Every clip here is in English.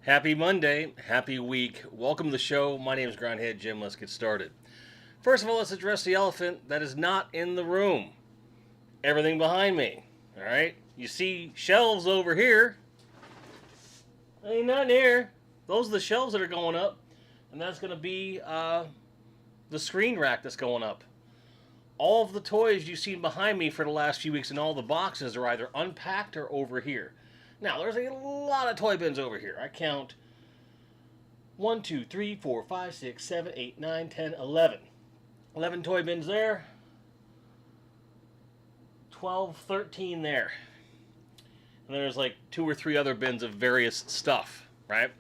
Happy Monday, happy week. Welcome to the show. My name is Grindhead. Jim, let's get started. First of all, let's address the elephant that is not in the room. Everything behind me. All right? You see shelves over here. Ain't nothing here. Those are the shelves that are going up. And that's going to be the screen rack that's going up. All of the toys you've seen behind me for the last few weeks and all the boxes are either unpacked or over here. Now, there's a lot of toy bins over here. I count 1, 2, 3, 4, 5, 6, 7, 8, 9, 10, 11. 11 toy bins there. 12, 13 there. And there's like 2 or 3 other bins of various stuff, right?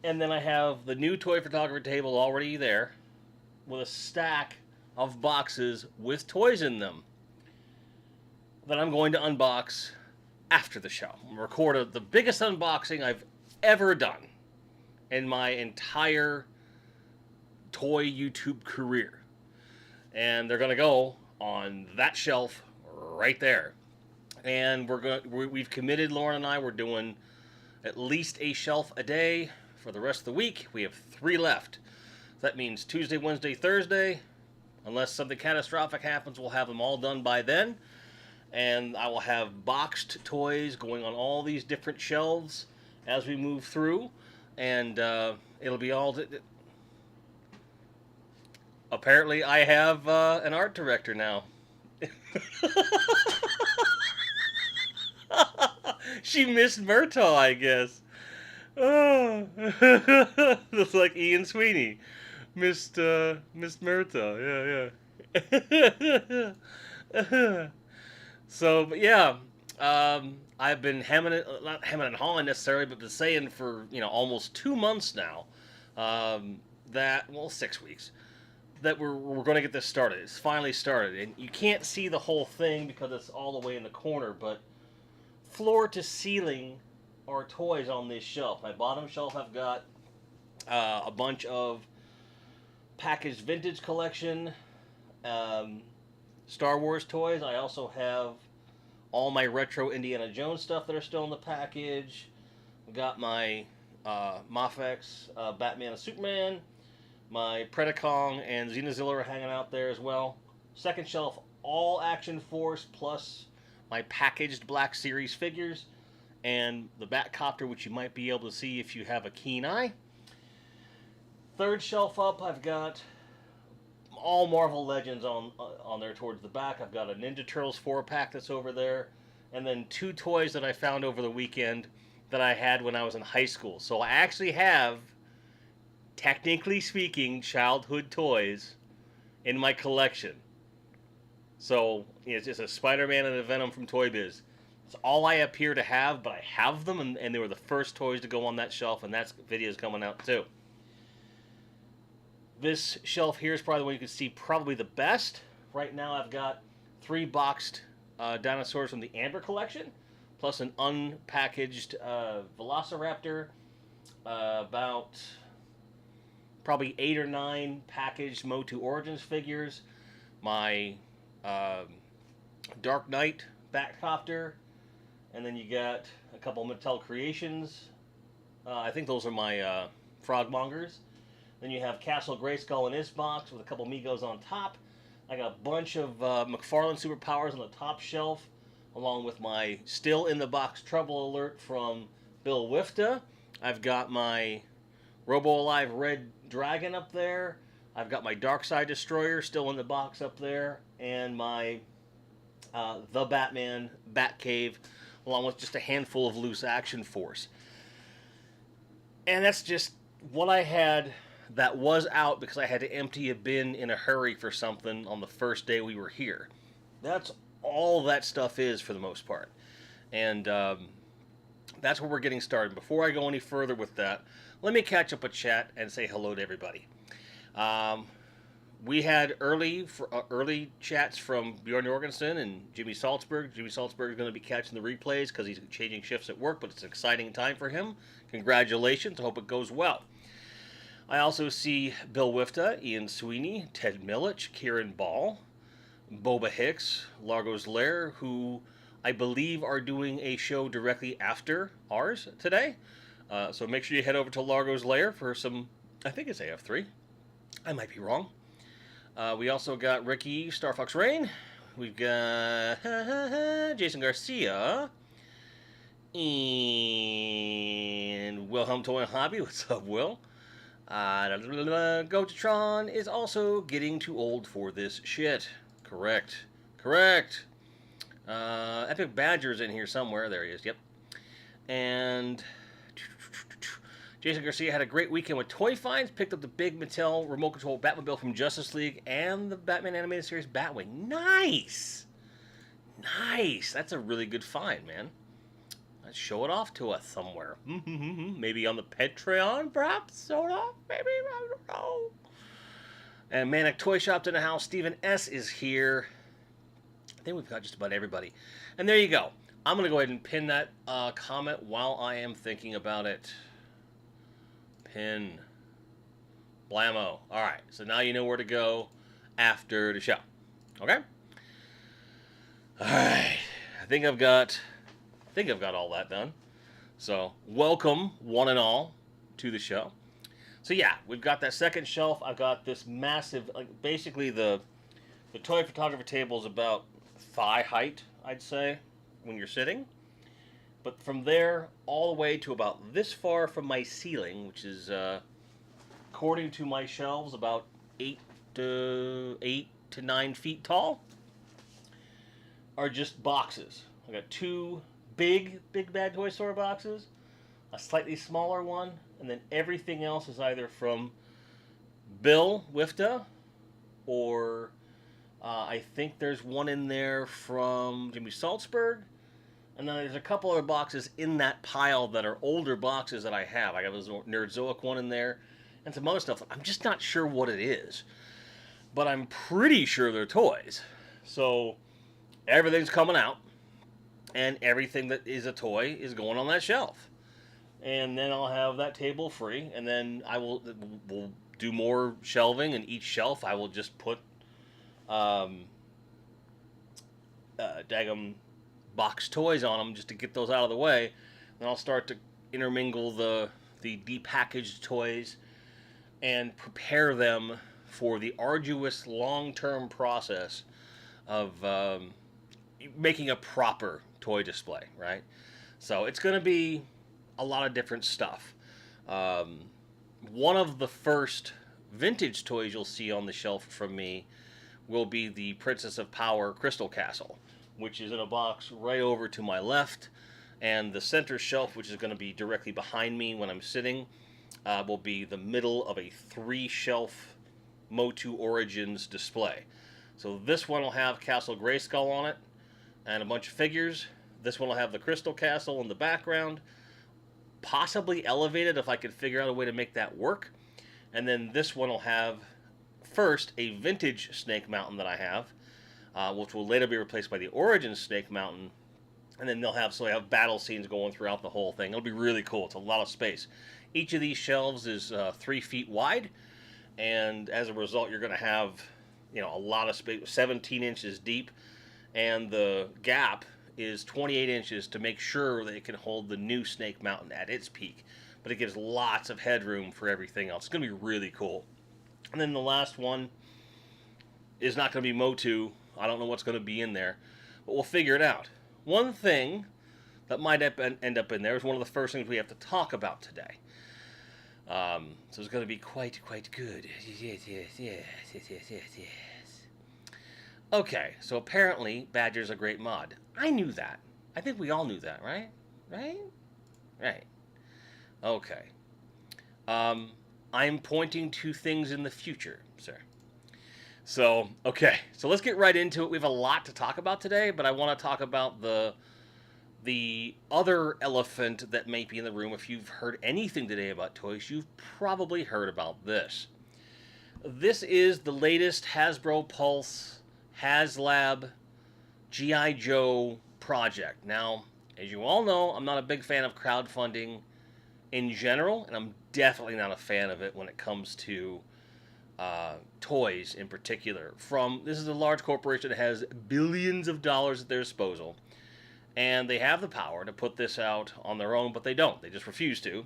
And then I have the new toy photography table already there with a stack of boxes with toys in them that I'm going to unbox after the show. Record the biggest unboxing I've ever done in my entire toy YouTube career. And they're going to go on that shelf right there. And we've committed, Lauren and I, we're doing at least a shelf a day for the rest of the week. We have 3 left. That means Tuesday, Wednesday, Thursday. Unless something catastrophic happens, we'll have them all done by then. And I will have boxed toys going on all these different shelves as we move through. And it'll be all... Apparently, I have an art director now. She missed Murtaugh, I guess. Oh. Looks like Ian Sweeney. Missed Murtaugh. Yeah. So, but yeah, I've been not hemming and hawing necessarily, but been saying for, almost 2 months now, 6 weeks, that we're going to get this started. It's finally started. And you can't see the whole thing because it's all the way in the corner, but floor to ceiling are toys on this shelf. My bottom shelf, I've got a bunch of packaged vintage collection, Star Wars toys. I also have all my retro Indiana Jones stuff that are still in the package. I've got my Mafex Batman and Superman. My Predacon and Xenazilla are hanging out there as well. Second shelf, all Action Force plus my packaged Black Series figures. And the Batcopter, which you might be able to see if you have a keen eye. Third shelf up, I've got all Marvel Legends on there towards the back. I've got a Ninja Turtles 4-pack that's over there. And then 2 toys that I found over the weekend that I had when I was in high school. So I actually have, technically speaking, childhood toys in my collection. So it's just a Spider-Man and a Venom from Toy Biz. It's all I appear to have, but I have them, and they were the first toys to go on that shelf, and that video's coming out too. This shelf here is probably the one you can see probably the best. Right now I've got 3 boxed dinosaurs from the Amber collection, plus an unpackaged Velociraptor, about probably 8 or 9 packaged Motu Origins figures, my Dark Knight Batcopter, and then you got a couple Mattel Creations. I think those are my Frogmongers. Then you have Castle Grayskull in this box with a couple Migos on top. I got a bunch of McFarlane Superpowers on the top shelf, along with my still in the box Trouble Alert from Bill Wifta. I've got my Robo Alive Red Dragon up there. I've got my Darkseid Destroyer still in the box up there, and my The Batman Batcave, along with just a handful of loose Action Force. And that's just what I had that was out because I had to empty a bin in a hurry for something on the first day we were here. That's all that stuff is for the most part. And that's where we're getting started. Before I go any further with that, let me catch up a chat and say hello to everybody. We had early chats from Bjorn Jorgensen and Jimmy Salzberg. Jimmy Salzberg is going to be catching the replays because he's changing shifts at work, but it's an exciting time for him. Congratulations. I hope it goes well. I also see Bill Wifta, Ian Sweeney, Ted Milich, Kieran Ball, Boba Hicks, Largo's Lair, who I believe are doing a show directly after ours today. So make sure you head over to Largo's Lair for some, I think it's AF3. I might be wrong. We also got Ricky, Star Fox Rain. We've got Jason Garcia. And Wilhelm Toy and Hobby. What's up, Will? Gotatron is also getting too old for this shit. Correct. Epic Badger's in here somewhere. There he is. Yep. And Jason Garcia had a great weekend with toy finds. Picked up the big Mattel remote control Batmobile from Justice League and the Batman animated series Batwing. Nice. That's a really good find, man. Let's show it off to us somewhere. Maybe on the Patreon, perhaps? Sort of? Maybe? I don't know. And Manic Toy Shop's in the house. Stephen S. is here. I think we've got just about everybody. And there you go. I'm going to go ahead and pin that comment while I am thinking about it. Pin. Blammo. Alright, so now you know where to go after the show. Okay? Alright. I think I've got all that done. So, welcome, one and all, to the show. So yeah, we've got that second shelf. I've got this massive, like, basically the toy photographer table is about thigh height, I'd say, when you're sitting. But from there all the way to about this far from my ceiling, which is, according to my shelves, about 8 to 9 feet tall, are just boxes. I got 2 big Bad Toy Store boxes, a slightly smaller one, and then everything else is either from Bill Wifta, or I think there's one in there from Jimmy Salzberg, and then there's a couple other boxes in that pile that are older boxes that I have. I got a Nerdzoic one in there, and some other stuff. I'm just not sure what it is, but I'm pretty sure they're toys. So everything's coming out, and everything that is a toy is going on that shelf. And then I'll have that table free, and then we'll do more shelving, and each shelf I will just put daggum box toys on them just to get those out of the way. Then I'll start to intermingle the depackaged toys and prepare them for the arduous long-term process of making a proper toy display, right? So it's going to be a lot of different stuff. One of the first vintage toys you'll see on the shelf from me will be the Princess of Power Crystal Castle, which is in a box right over to my left, and the center shelf, which is going to be directly behind me when I'm sitting, will be the middle of a 3-shelf Motu Origins display. So this one will have Castle Grayskull on it and a bunch of figures. This one will have the Crystal Castle in the background, possibly elevated if I could figure out a way to make that work. And then this one will have, first, a vintage Snake Mountain that I have, which will later be replaced by the Origin Snake Mountain. And then they'll have battle scenes going throughout the whole thing. It'll be really cool. It's a lot of space. Each of these shelves is 3 feet wide, and as a result, you're going to have, a lot of space, 17 inches deep, and the gap is 28 inches to make sure that it can hold the new Snake Mountain at its peak. But it gives lots of headroom for everything else. It's going to be really cool. And then the last one is not going to be Motu. I don't know what's going to be in there, but we'll figure it out. One thing that might end up in there is one of the first things we have to talk about today. So it's going to be quite good. Yes. Okay, so apparently Badger's a great mod. I knew that. I think we all knew that, right? Right. Okay. I'm pointing to things in the future, sir. So, okay. So let's get right into it. We have a lot to talk about today, but I want to talk about the other elephant that may be in the room. If you've heard anything today about toys, you've probably heard about this. This is the latest Hasbro Pulse HasLab G.I. Joe project. Now, as you all know, I'm not a big fan of crowdfunding in general, and I'm definitely not a fan of it when it comes to toys in particular. This is a large corporation that has billions of dollars at their disposal, and they have the power to put this out on their own, but they don't. They just refuse to.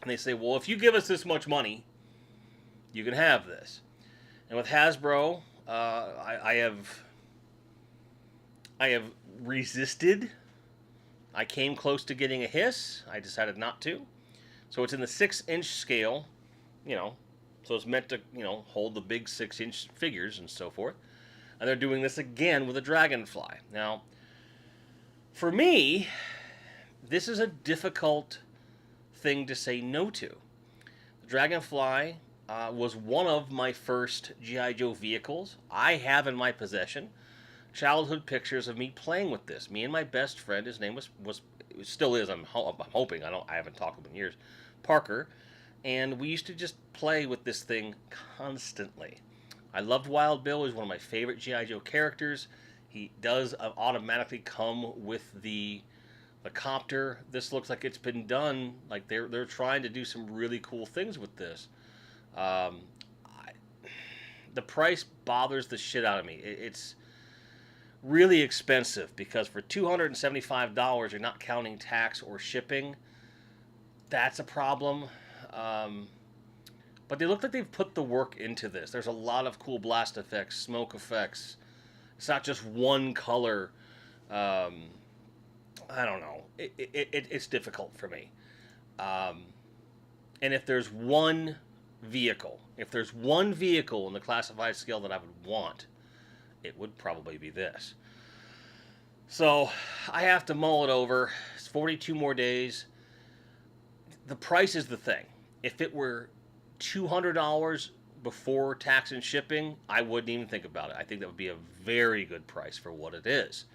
And they say, well, if you give us this much money, you can have this. And with Hasbro, I have resisted. I came close to getting a hiss. I decided not to. So it's in the 6-inch scale, so it's meant to, hold the big 6-inch figures and so forth. And they're doing this again with a Dragonfly. Now, for me, this is a difficult thing to say no to. The Dragonfly was one of my first G.I. Joe vehicles. I have in my possession childhood pictures of me playing with this. Me and my best friend, his name was still is, I'm hoping, I haven't talked to him in years, Parker, and we used to just play with this thing constantly. I loved Wild Bill. He's one of my favorite G.I. Joe characters. He does automatically come with the copter. This looks like it's been done, like they're trying to do some really cool things with this. The price bothers the shit out of me. It's really expensive because for $275, you're not counting tax or shipping. That's a problem. But they look like they've put the work into this. There's a lot of cool blast effects, smoke effects. It's not just one color. I don't know. It's difficult for me. And if there's one vehicle in the classified scale that I would want, it would probably be this. So I have to mull it over. It's 42 more days. The price is the thing. If it were $200 before tax and shipping, I wouldn't even think about it. I think that would be a very good price for what it is.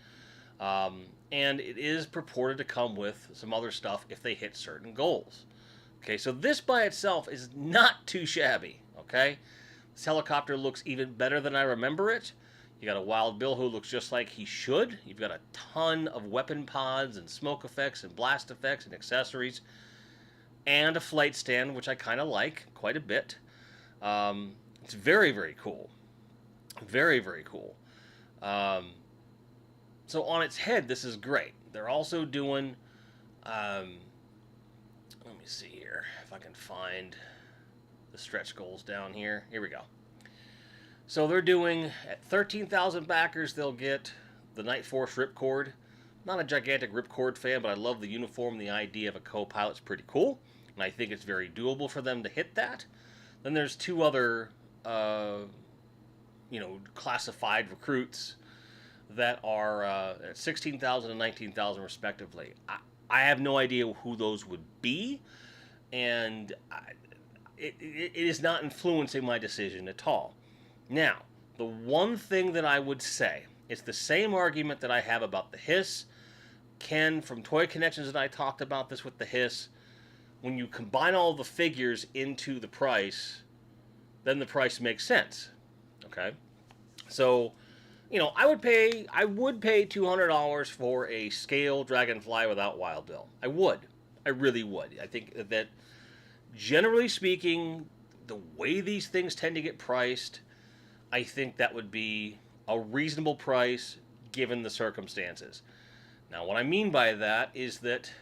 And it is purported to come with some other stuff if they hit certain goals. Okay, so this by itself is not too shabby, okay? This helicopter looks even better than I remember it. You got a Wild Bill who looks just like he should. You've got a ton of weapon pods and smoke effects and blast effects and accessories. And a flight stand, which I kind of like quite a bit. It's very, very cool. Very, very cool. So on its head, this is great. They're also doing... let me see here if I can find the stretch goals down here. Here we go. So they're doing, at 13,000 backers, they'll get the Night Force Ripcord. Not a gigantic Ripcord fan, but I love the uniform. The idea of a co-pilot's pretty cool. And I think it's very doable for them to hit that. Then there's two other, classified recruits that are at 16,000 and 19,000 respectively. I have no idea who those would be, and it is not influencing my decision at all. Now, the one thing that I would say, it's the same argument that I have about the Hiss. Ken from Toy Connections and I talked about this with the Hiss. When you combine all the figures into the price, then the price makes sense. Okay? So, I would pay $200 for a scale dragonfly without wild bill. I would. I really would. I think that generally speaking, the way these things tend to get priced, I think that would be a reasonable price given the circumstances. Now, what I mean by that is that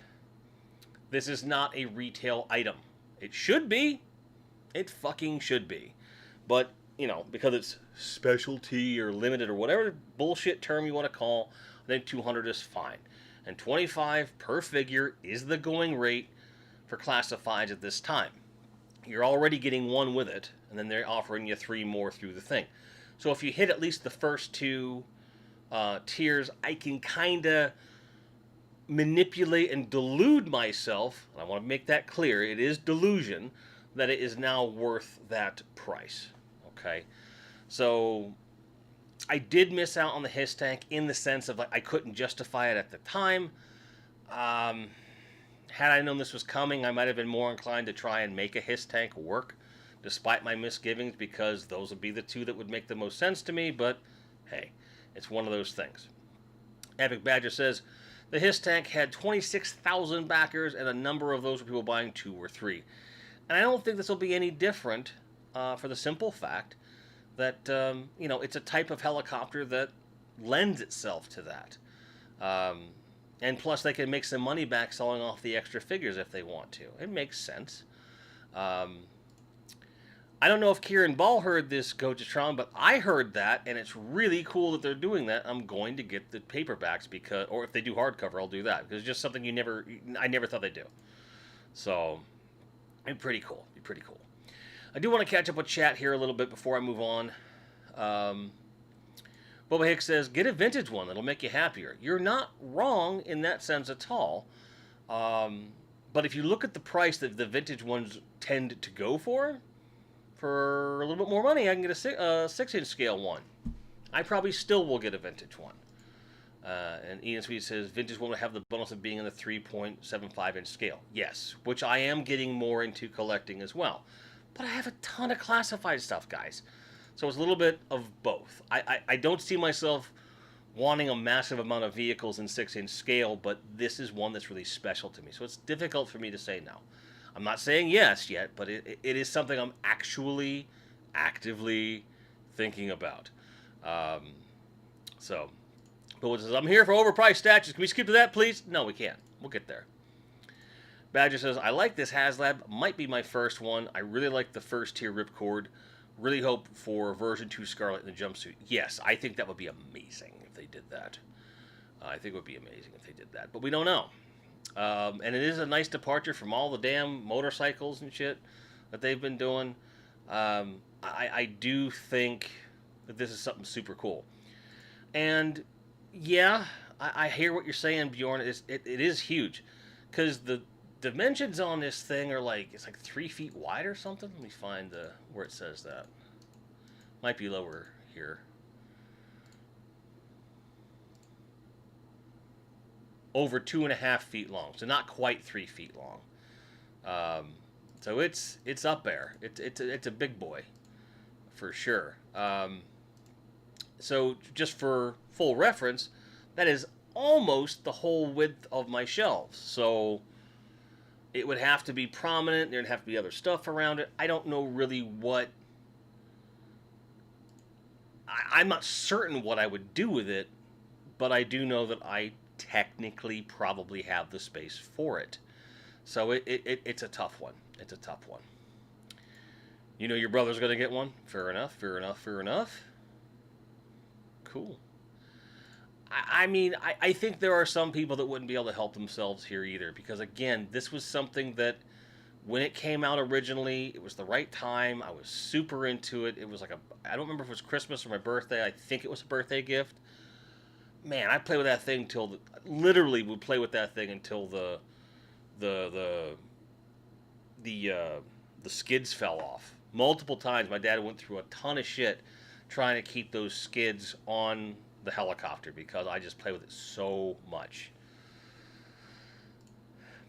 this is not a retail item. It should be. It fucking should be. But, because it's specialty or limited or whatever bullshit term you want to call, I think 200 is fine. And 25 per figure is the going rate for classifieds at this time. You're already getting one with it, and then they're offering you 3 more through the thing. So if you hit at least the first 2 tiers, I can kind of manipulate and delude myself, and I want to make that clear, it is delusion, that it is now worth that price. Okay? So I did miss out on the Hiss tank in the sense of I couldn't justify it at the time. Had I known this was coming, I might have been more inclined to try and make a Hiss tank work, despite my misgivings, because those would be the 2 that would make the most sense to me, but hey, it's one of those things. Epic Badger says, the Hiss tank had 26,000 backers, and a number of those were people buying 2 or 3. And I don't think this will be any different for the simple fact that, it's a type of helicopter that lends itself to that. And plus, they can make some money back selling off the extra figures if they want to. It makes sense. I don't know if Kieran Ball heard this, Gojatron, but I heard that, and it's really cool that they're doing that. I'm going to get the paperbacks or if they do hardcover, I'll do that, because it's just something I never thought they'd do. So, it's pretty cool. I do want to catch up with chat here a little bit before I move on. Boba Hicks says, get a vintage one. That'll make you happier. You're not wrong in that sense at all. But if you look at the price that the vintage ones tend to go for a little bit more money, I can get a 6-inch scale one. I probably still will get a vintage one. And Ian Sweet says, vintage one will have the bonus of being in the 3.75-inch scale. Yes, which I am getting more into collecting as well. But I have a ton of classified stuff, guys. So it's a little bit of both. I don't see myself wanting a massive amount of vehicles in 6-inch scale, but this is one that's really special to me. So it's difficult for me to say no. I'm not saying yes yet, but it is something I'm actually actively thinking about. But what says, I'm here for overpriced statues. Can we skip to that, please? No, we can't. We'll get there. Badger says, I like this HasLab. Might be my first one. I really like the first tier ripcord. Really hope for version 2 Scarlet in the jumpsuit. Yes, I think that would be amazing if they did that. But we don't know. And it is a nice departure from all the damn motorcycles and shit that they've been doing. I do think that this is something super cool. And yeah, I hear what you're saying, Bjorn. It is huge. Because the dimensions on this thing are it's 3 feet wide or something. Let me find where it says that. Might be lower here. Over 2.5 feet long, so not quite 3 feet long. So it's up there. It's a big boy, for sure. So just for full reference, that is almost the whole width of my shelves. So it would have to be prominent. There'd have to be other stuff around it. I don't know really what... I'm not certain what I would do with it, but I do know that I technically probably have the space for it. So it's a tough one. It's a tough one. You know your brother's going to get one? Fair enough. Cool. I think there are some people that wouldn't be able to help themselves here either, because again, this was something that when it came out originally, it was the right time. I was super into it. It was I don't remember if it was Christmas or my birthday. I think it was a birthday gift. Man, I played with that thing literally would play with that thing until the skids fell off. Multiple times my dad went through a ton of shit trying to keep those skids on the helicopter because I just play with it so much.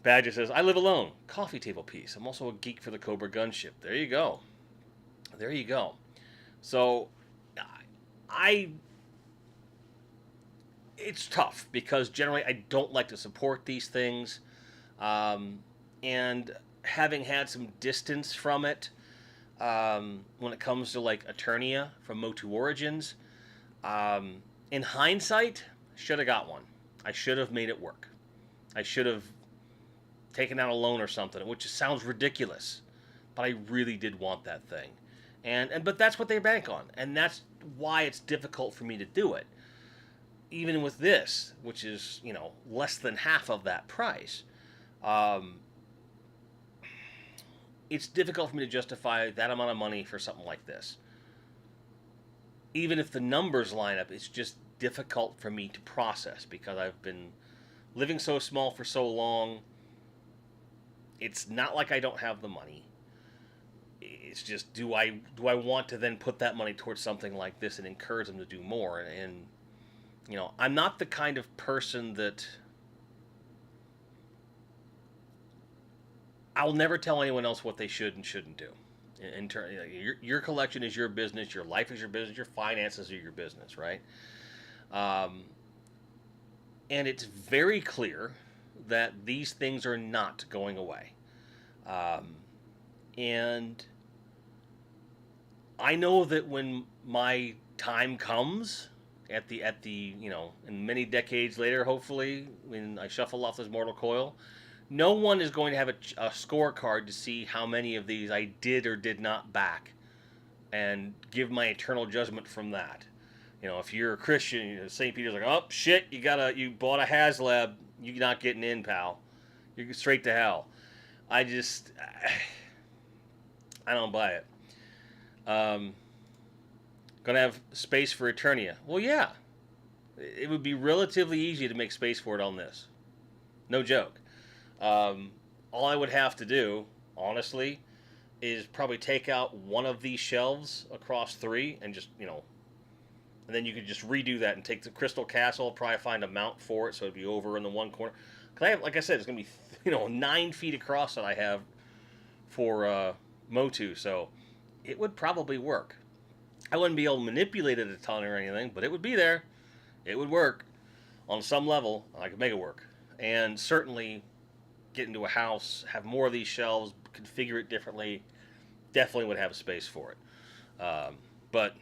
Badger says, I live alone. Coffee table piece. I'm also a geek for the Cobra gunship. There you go. So, it's tough because generally I don't like to support these things, and having had some distance from it, when it comes to like Eternia from Motu Origins, um, in hindsight, should have got one. I should have made it work. I should have taken out a loan or something, which sounds ridiculous, but I really did want that thing, and but that's what they bank on, and that's why it's difficult for me to do it. Even with this, which is less than half of that price, um, it's difficult for me to justify that amount of money for something like this. Even if the numbers line up, it's just difficult for me to process because I've been living so small for so long. It's not like I don't have the money. It's just do I want to then put that money towards something like this and encourage them to do more? And I'm not the kind of person that I'll never tell anyone else what they should and shouldn't do. In turn, your collection is your business, your life is your business, your finances are your business, right? Um, and it's very clear that these things are not going away. Um, and I know that when my time comes, at the in many decades later, hopefully, when I shuffle off this mortal coil, no one is going to have a scorecard to see how many of these I did or did not back, and give my eternal judgment from that. If you're a Christian, St. Peter's like, oh shit, you bought a HasLab, you're not getting in, pal. You're straight to hell. I just, I don't buy it. Um, Gonna have space for Eternia. Well, yeah, it would be relatively easy to make space for it on this. No joke. Um, all I would have to do, honestly, is probably take out one of these shelves across three and just, and then you could just redo that and take the Crystal Castle, probably find a mount for it so it'd be over in the one corner. Cause I have, like I said, it's going to be, 9 feet across that I have for Motu, so it would probably work. I wouldn't be able to manipulate it a ton or anything, but it would be there. It would work on some level. I could make it work. And certainly get into a house, have more of these shelves, configure it differently, definitely would have space for it. But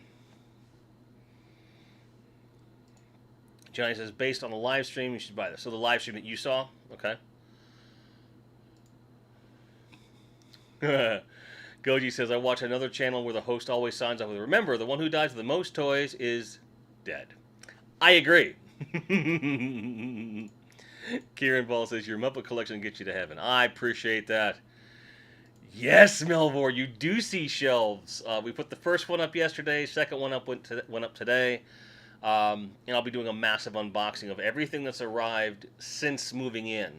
Johnny says, based on the live stream, you should buy this. So the live stream that you saw, okay. Goji says, I watch another channel where the host always signs off with, remember, the one who dies with the most toys is dead. I agree. Kieran Paul says, your Muppet collection gets you to heaven. I appreciate that. Yes, Melvor, you do see shelves. We put the first one up yesterday, second one went up today. And I'll be doing a massive unboxing of everything that's arrived since moving in.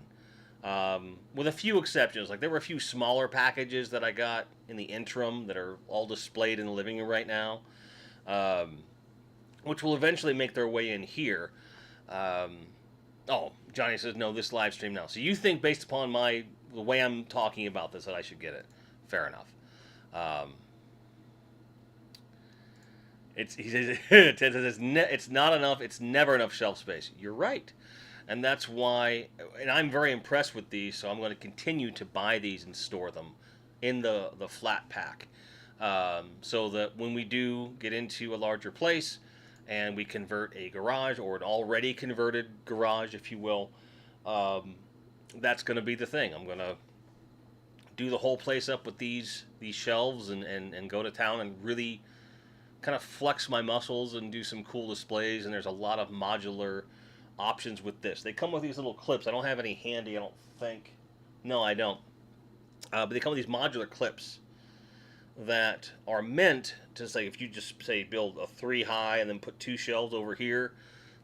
With a few exceptions. Like, there were a few smaller packages that I got in the interim that are all displayed in the living room right now, which will eventually make their way in here. Oh, Johnny says, no, this live stream now. So you think, based upon the way I'm talking about this, that I should get it. Fair enough. He says, Ted says, it's not enough. It's never enough shelf space. You're right. And that's why, and I'm very impressed with these, so I'm going to continue to buy these and store them in the flat pack. So that when we do get into a larger place and we convert a garage, or an already converted garage, if you will, that's going to be the thing. I'm going to do the whole place up with these shelves and go to town and really kind of flex my muscles and do some cool displays. And there's a lot of modular options with this. They come with these little clips. I don't have any handy, I don't think. No, I don't. But they come with these modular clips that are meant to say, if you just say build a 3 high and then put 2 shelves over here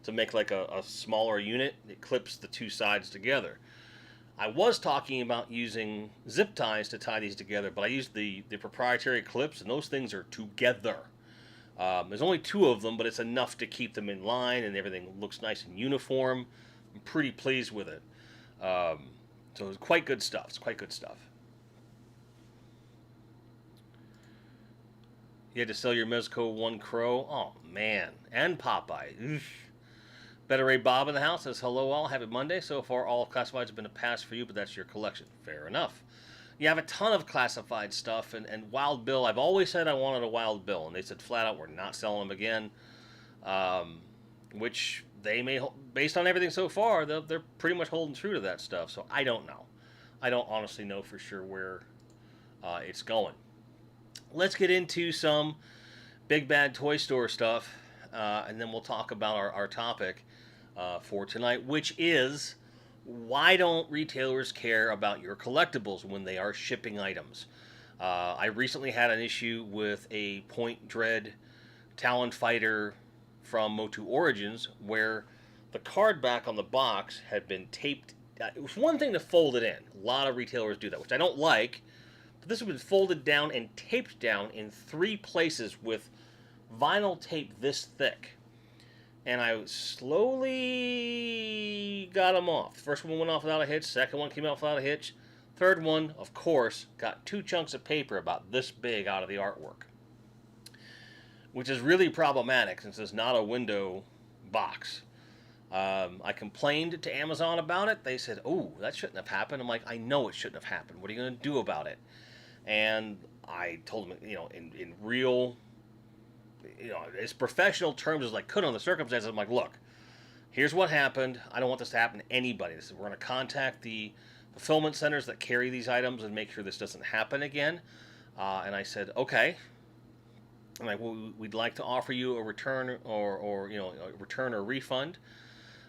to make like a smaller unit, it clips the 2 sides together. I was talking about using zip ties to tie these together, but I used the proprietary clips, and those things are together. There's only 2 of them, but it's enough to keep them in line, and everything looks nice and uniform. I'm pretty pleased with it. So it's quite good stuff. It's quite good stuff. You had to sell your Mezco 1 Crow? Oh, man. And Popeye. Oof. Better Ray Bob in the house says, hello all, happy Monday. So far, all classifieds have been a pass for you, but that's your collection. Fair enough. You have a ton of classified stuff, and Wild Bill, I've always said I wanted a Wild Bill, and they said flat out, we're not selling them again. Which they may, based on everything so far, they're pretty much holding true to that stuff. So I don't know. I don't honestly know for sure where it's going. Let's get into some big bad toy store stuff, and then we'll talk about our topic for tonight, which is why don't retailers care about your collectibles when they are shipping items? I recently had an issue with a Point Dread Talon Fighter from Motu Origins where the card back on the box had been taped. It was one thing to fold it in. A lot of retailers do that, which I don't like. But this has been folded down and taped down in 3 places with vinyl tape this thick. And I slowly got them off. First one went off without a hitch. Second one came out without a hitch. Third one, of course, got 2 chunks of paper about this big out of the artwork. Which is really problematic since it's not a window box. I complained to Amazon about it. They said, oh, that shouldn't have happened. I'm like, I know it shouldn't have happened. What are you going to do about it? And I told them, in real, as professional terms as I could on the circumstances. I'm like, look, here's what happened. I don't want this to happen to anybody. We're going to contact the fulfillment centers that carry these items and make sure this doesn't happen again. And I said, okay. I'm like, well, we'd like to offer you a return or a return or refund.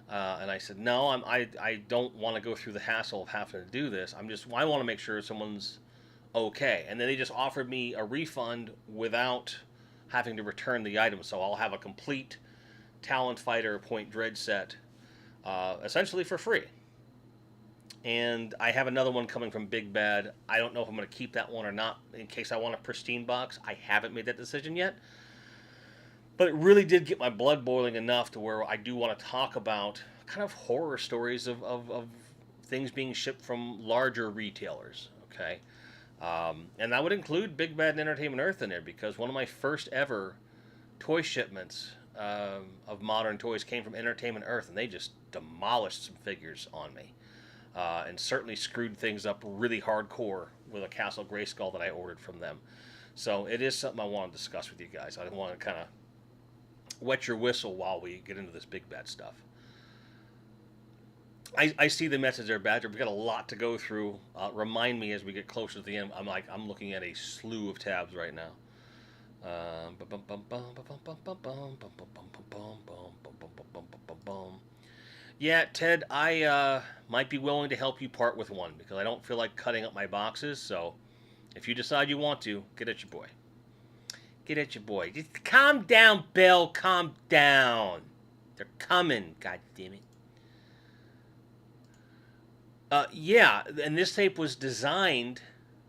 And I said, no, I don't want to go through the hassle of having to do this. I want to make sure someone's okay. And then they just offered me a refund without having to return the item. So I'll have a complete Talon Fighter Point Dread set, essentially for free. And I have another one coming from Big Bad. I don't know if I'm going to keep that one or not in case I want a pristine box. I haven't made that decision yet. But it really did get my blood boiling enough to where I do want to talk about kind of horror stories of things being shipped from larger retailers. Okay. And that would include Big Bad and Entertainment Earth in there because one of my first ever toy shipments of modern toys came from Entertainment Earth, and they just demolished some figures on me. And certainly screwed things up really hardcore with a Castle Grayskull that I ordered from them. So it is something I want to discuss with you guys. I want to kind of wet your whistle while we get into this Big Bad stuff. I see the message there, Badger. We've got a lot to go through. Remind me as we get closer to the end. I'm looking at a slew of tabs right now. Yeah, Ted, I might be willing to help you part with one because I don't feel like cutting up my boxes. So if you decide you want to, get at your boy. Get at your boy. Just calm down, Bill. Calm down. They're coming. God damn it. Yeah, and this tape was designed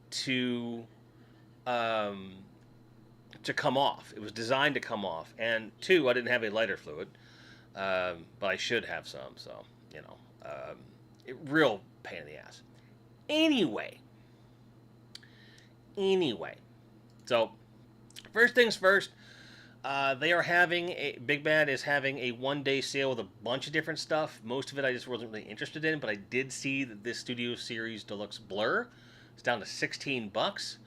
to come off. It was designed to come off. And 2, I didn't have a lighter fluid. But I should have some, so, real pain in the ass. Anyway, so, first things first, Big Bad is having a 1-day sale with a bunch of different stuff. Most of it I just wasn't really interested in, but I did see that this Studio Series Deluxe Blur is down to $16.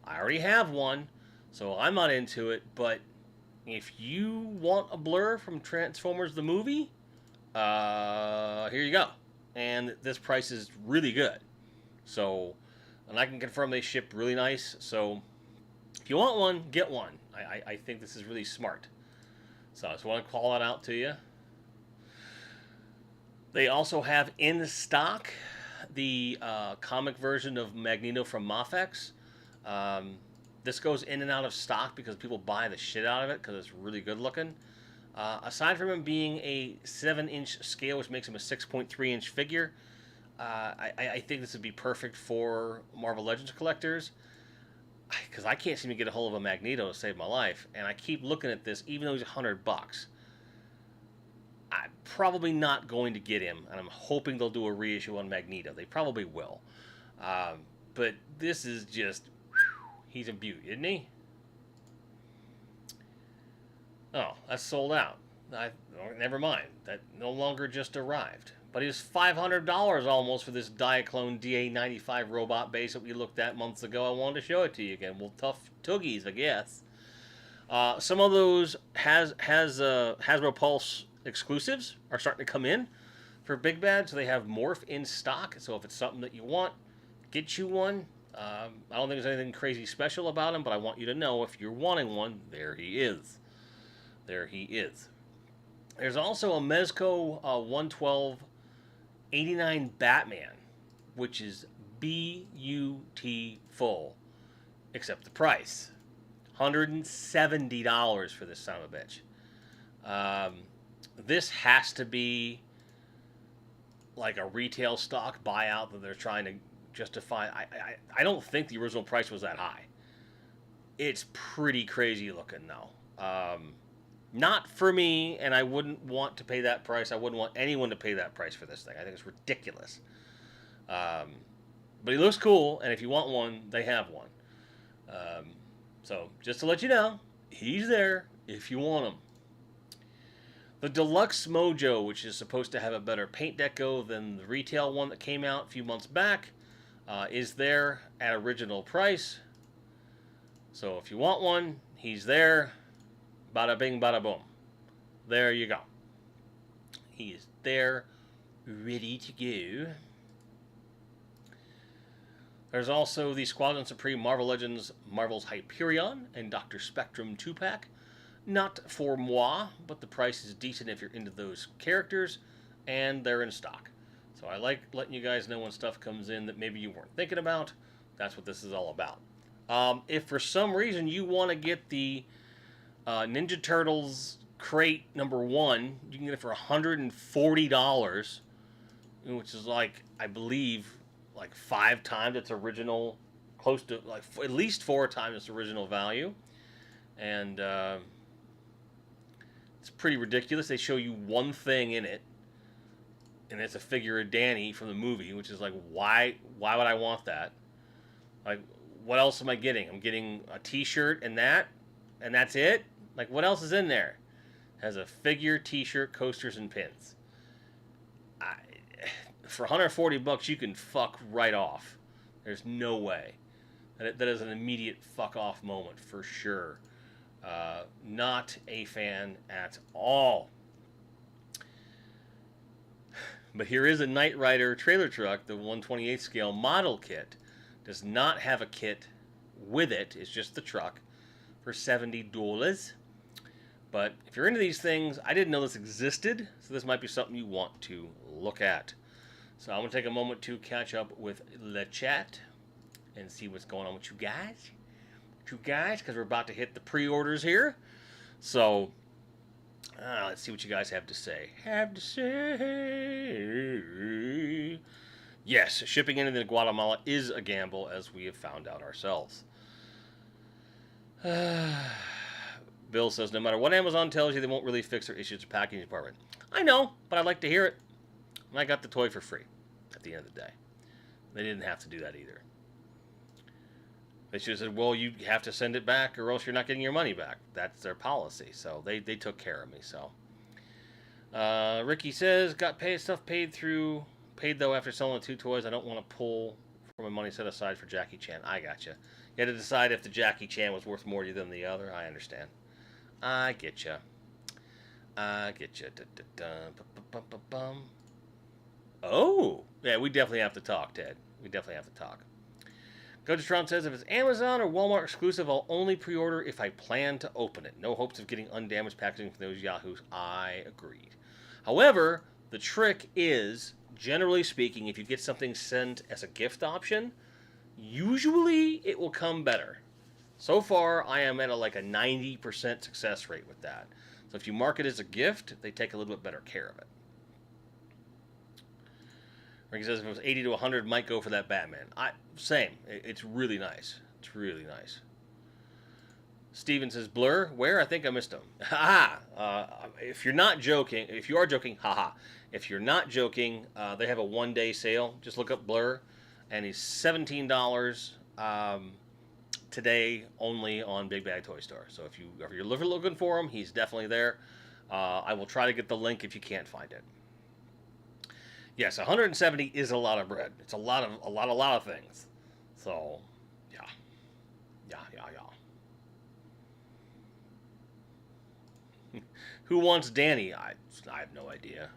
I already have one, so I'm not into it, but if you want a Blur from Transformers the movie, here you go. And this price is really good. So, and I can confirm they ship really nice. So, if you want one, get one. I think this is really smart. So, I just want to call that out to you. They also have in stock the comic version of Magneto from Mafex. This goes in and out of stock because people buy the shit out of it because it's really good looking. Aside from him being a 7-inch scale, which makes him a 6.3-inch figure, I think this would be perfect for Marvel Legends collectors because I can't seem to get a hold of a Magneto to save my life, and I keep looking at this even though he's $100. I'm probably not going to get him, and I'm hoping they'll do a reissue on Magneto. They probably will. But this is just... He's a beaut, isn't he? Oh, that's sold out. Never mind. That no longer just arrived. But it's $500 almost for this Diaclone DA95 robot base that we looked at months ago. I wanted to show it to you again. Well, tough toogies, I guess. Some of those Hasbro Pulse exclusives are starting to come in for Big Bad, so they have Morph in stock. So if it's something that you want, get you one. I don't think there's anything crazy special about him, but I want you to know if you're wanting one, there he is. There he is. There's also a Mezco 112 89 Batman, which is beautiful, except the price. $170 for this son of a bitch. This has to be like a retail stock buyout that they're trying to justify. I don't think the original price was that high. It's pretty crazy looking though. Not for me, and I wouldn't want to pay that price. I wouldn't want anyone to pay that price for this thing. I think it's ridiculous. But he looks cool, and if you want one, they have one. So, just to let you know, he's there if you want him. The Deluxe Mojo, which is supposed to have a better paint deco than the retail one that came out a few months back, is there at original price. So, if you want one, he's there. Bada bing, bada boom. There you go. He is there, ready to go. There's also the Squadron Supreme Marvel Legends Marvel's Hyperion and Dr. Spectrum 2-pack. Not for moi, but the price is decent if you're into those characters, and they're in stock. So I like letting you guys know when stuff comes in that maybe you weren't thinking about. That's what this is all about. If for some reason you want to get the Ninja Turtles crate number 1, you can get it for $140, which is like, I believe, like 5 times its original, close to like at least 4 times its original value. And it's pretty ridiculous. They show you one thing in it, and it's a figure of Danny from the movie, which is like, why would I want that? Like, what else am I getting? I'm getting a t-shirt and that's it? Like, what else is in there? It has a figure, t-shirt, coasters, and pins. For $140, you can fuck right off. There's no way. That is an immediate fuck off moment for sure. Not a fan at all. But here is a Knight Rider trailer truck, the 1/28 scale model kit. Does not have a kit with it. It's just the truck for $70. But if you're into these things, I didn't know this existed, so this might be something you want to look at. So I'm going to take a moment to catch up with the chat and see what's going on with you guys. Because we're about to hit the pre-orders here. So let's see what you guys have to say. Yes, shipping into Guatemala is a gamble, as we have found out ourselves. Bill says, no matter what Amazon tells you, they won't really fix their issues to packaging department. I know, but I'd like to hear it. And I got the toy for free at the end of the day. They didn't have to do that either. They should have said, well, you have to send it back or else you're not getting your money back. That's their policy. So they took care of me. So Ricky says, got stuff paid though after selling the 2 toys. I don't want to pull from my money set aside for Jackie Chan. I got you. You had to decide if the Jackie Chan was worth more to you than the other. I understand. I get you. Oh, yeah, we definitely have to talk, Ted. We definitely have to talk. Gojatron says, if it's Amazon or Walmart exclusive, I'll only pre-order if I plan to open it. No hopes of getting undamaged packaging from those yahoos. I agreed. However, the trick is, generally speaking, if you get something sent as a gift option, usually it will come better. So far, I am at a 90% success rate with that. So if you mark it as a gift, they take a little bit better care of it. Ricky says if it was 80 to 100, might go for that Batman. Same. It's really nice. It's really nice. Steven says, Blur, where? I think I missed him. If you're not joking, if you are joking, If you're not joking, they have a one-day sale. Just look up Blur, and he's $17 today only on Big Bag Toy Store. So if you're looking for him, he's definitely there. I will try to get the link if you can't find it. Yes, 170 is a lot of bread. It's a lot of things. So, yeah. Who wants Danny? I have no idea.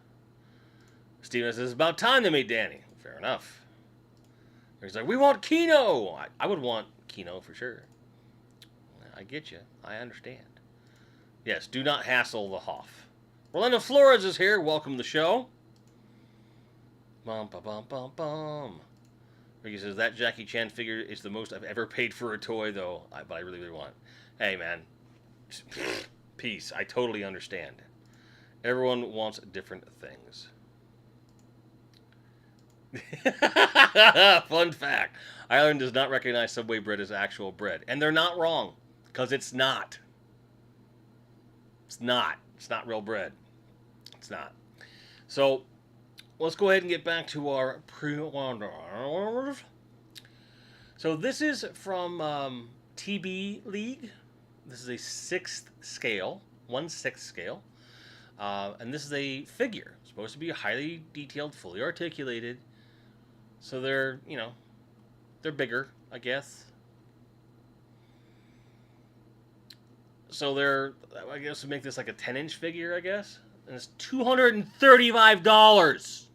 Steven says, it's about time they made Danny. Fair enough. He's like, we want Kino! I would want Kino for sure. I get you. I understand. Yes, do not hassle the Hoff. Rolando Flores is here. Welcome to the show. Bum, bum, bum, bum, bum. Ricky says, that Jackie Chan figure is the most I've ever paid for a toy, though. But I really, really want. Hey, man. Peace. I totally understand. Everyone wants different things. Fun fact. Ireland does not recognize Subway bread as actual bread. And they're not wrong. Because it's not. It's not. It's not real bread. It's not. So, let's go ahead and get back to our pre-orders. So, this is from TB League. This is a 6th scale. 1/6 scale. And this is a figure. It's supposed to be highly detailed, fully articulated. So they're, they're bigger, I guess. So I guess we make this like a 10-inch figure, I guess. And it's $235.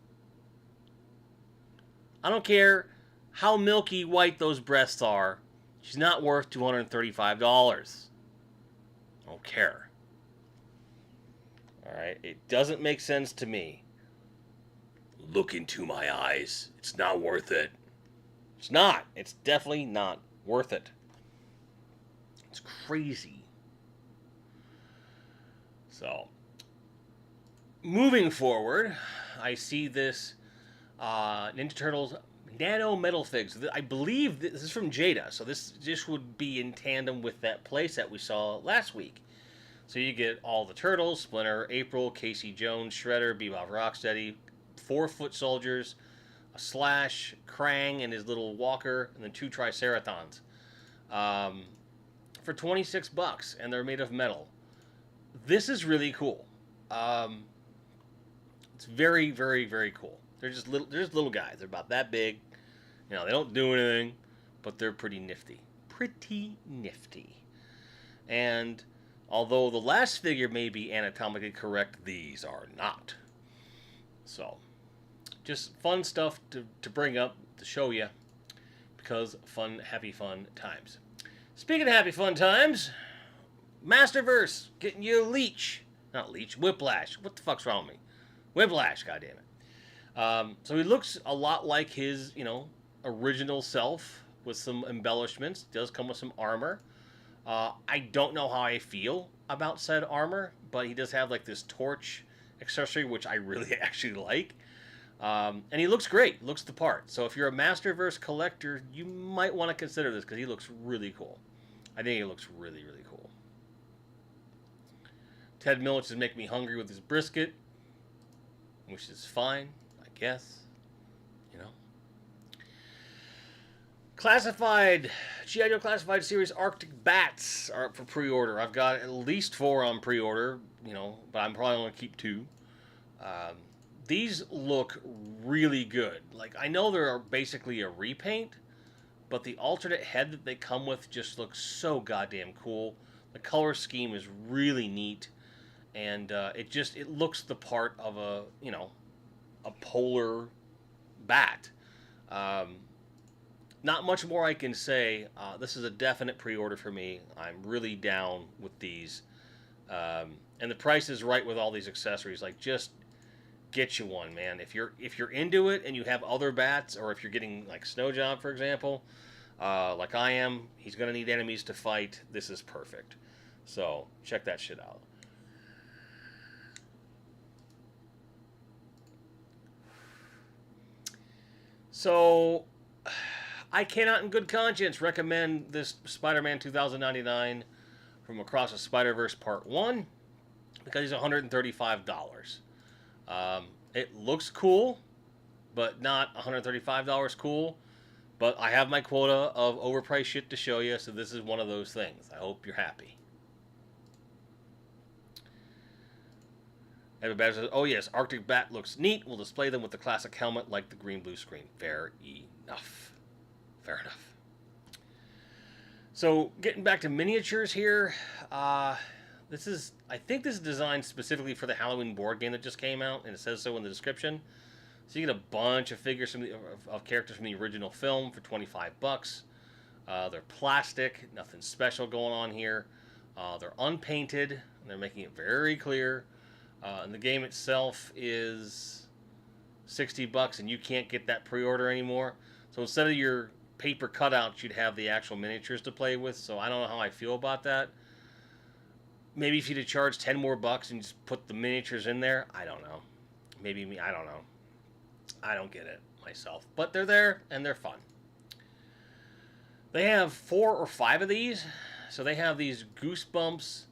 I don't care how milky white those breasts are. She's not worth $235. I don't care. Alright, it doesn't make sense to me. Look into my eyes. It's not worth it. It's not. It's definitely not worth it. It's crazy. So, moving forward, I see this Ninja Turtles Nano Metal Figs. I believe this is from Jada, so this just would be in tandem with that playset we saw last week. So you get all the Turtles, Splinter, April, Casey Jones, Shredder, Bebop Rocksteady, 4 foot soldiers, a Slash, Krang and his little walker, and then 2 Triceratons. For $26, and they're made of metal. This is really cool. It's very, very, very cool. They're just little guys. They're about that big. They don't do anything, but they're pretty nifty. Pretty nifty. And although the last figure may be anatomically correct, these are not. So, just fun stuff to bring up, to show you, because happy fun times. Speaking of happy fun times, Masterverse getting you Whiplash. What the fuck's wrong with me? Whiplash, goddammit. So he looks a lot like his, original self with some embellishments. Does come with some armor. I don't know how I feel about said armor, but he does have like this torch accessory, which I really actually like. And he looks great. Looks the part. So if you're a Masterverse collector, you might want to consider this because he looks really cool. I think he looks really, really cool. Ted Millich is making me hungry with his brisket, which is fine, I guess. Classified, G.I. Joe Classified Series Arctic Bats are up for pre-order. I've got at least 4 on pre-order, but I'm probably going to keep 2. These look really good. Like, I know they're basically a repaint, but the alternate head that they come with just looks so goddamn cool. The color scheme is really neat, and it looks the part of a polar bat. Not much more I can say. This is a definite pre-order for me. I'm really down with these. And the price is right with all these accessories. Like, just get you one, man. If you're into it and you have other bats, or if you're getting, like, Snow Job, for example, like I am, he's going to need enemies to fight. This is perfect. So, check that shit out. So, I cannot in good conscience recommend this Spider-Man 2099 from Across the Spider-Verse Part 1 because he's $135. It looks cool, but not $135 cool. But I have my quota of overpriced shit to show you, so this is one of those things. I hope you're happy. And the badge says, oh yes, Arctic Bat looks neat. We'll display them with the classic helmet like the green-blue screen. Fair enough. Fair enough. So, getting back to miniatures here, I think this is designed specifically for the Halloween board game that just came out, and it says so in the description. So you get a bunch of figures of characters from the original film for $25. They're plastic, nothing special going on here. They're unpainted, and they're making it very clear. And the game itself is $60, and you can't get that pre-order anymore. So instead of your paper cutouts, you'd have the actual miniatures to play with. So I don't know how I feel about that. Maybe if you'd have charged 10 more bucks and just put the miniatures in there, I don't know. Maybe me, I don't know. I don't get it myself. But they're there, and they're fun. They have 4 or 5 of these. So they have these Goosebumps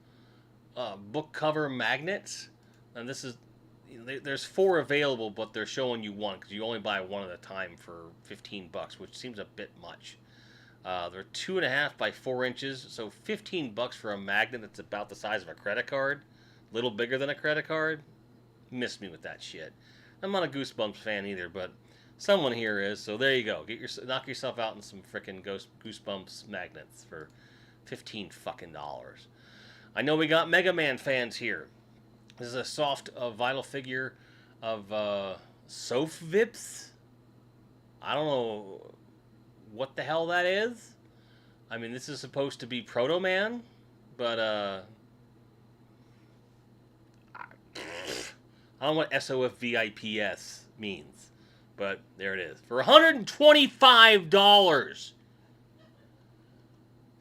book cover magnets. And this is, there's 4 available, but they're showing you 1 because you only buy 1 at a time for $15, which seems a bit much. They're 2.5 by 4 inches, so $15 for a magnet that's about the size of a credit card, a little bigger than a credit card. Miss me with that shit. I'm not a Goosebumps fan either, but someone here is, so there you go. Knock yourself out in some frickin' Goosebumps magnets for $15 fucking dollars. I know we got Mega Man fans here. This is a soft vinyl figure of Sofvips. I don't know what the hell that is. I mean, this is supposed to be Proto Man, but I don't know what SOFVIPS means, but there it is. For $125.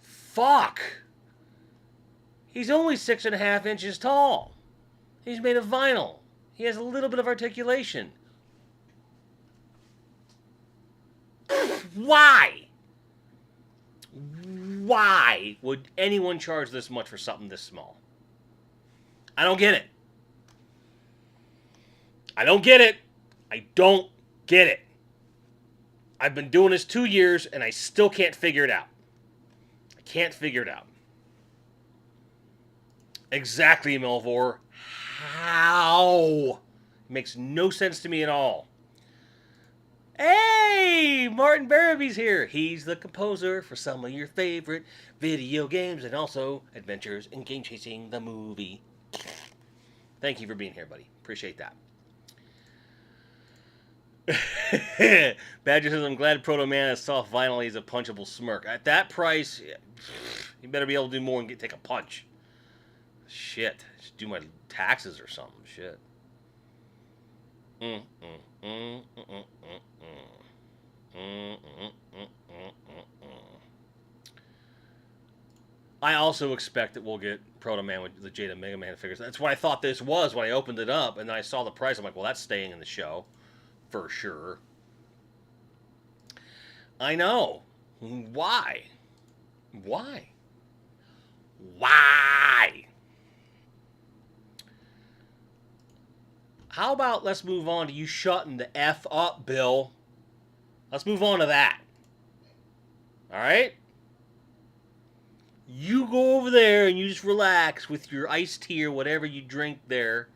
Fuck. He's only 6.5 inches tall. He's made of vinyl. He has a little bit of articulation. Why? Why would anyone charge this much for something this small? I don't get it. I don't get it. I don't get it. I've been doing this 2 years and I still can't figure it out. I can't figure it out. Exactly, Melvor. How? It makes no sense to me at all. Hey, Martin Baraby's here. He's the composer for some of your favorite video games and also Adventures in Game Chasing the Movie. Thank you for being here, buddy. Appreciate that. Badger says, I'm glad Proto Man is soft vinyl. He's a punchable smirk. At that price, you better be able to do more and take a punch. Shit. Just do my taxes or something. Shit. I also expect that we'll get Proto Man with the Jada Mega Man figures. That's what I thought this was when I opened it up, and then I saw the price. I'm like, well, that's staying in the show for sure. I know. Why? Why? Why? How about let's move on to you shutting the F up, Bill? Let's move on to that. All right? You go over there and you just relax with your iced tea or whatever you drink there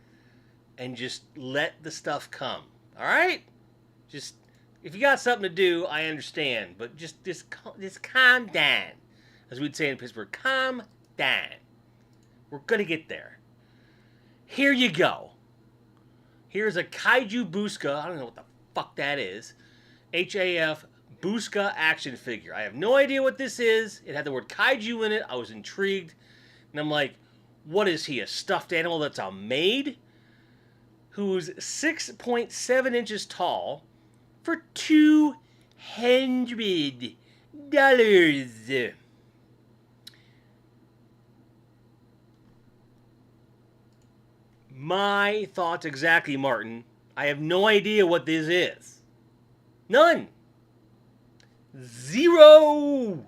and just let the stuff come. All right? Just, if you got something to do, I understand. But just calm down. As we'd say in Pittsburgh, calm down. We're going to get there. Here you go. Here's a Kaiju Booska. I don't know what the fuck that is. HAF Booska action figure. I have no idea what this is. It had the word Kaiju in it. I was intrigued. And I'm like, what is he? A stuffed animal that's a maid? Who's 6.7 inches tall for $200. My thoughts exactly, Martin. I have no idea what this is. None. Zero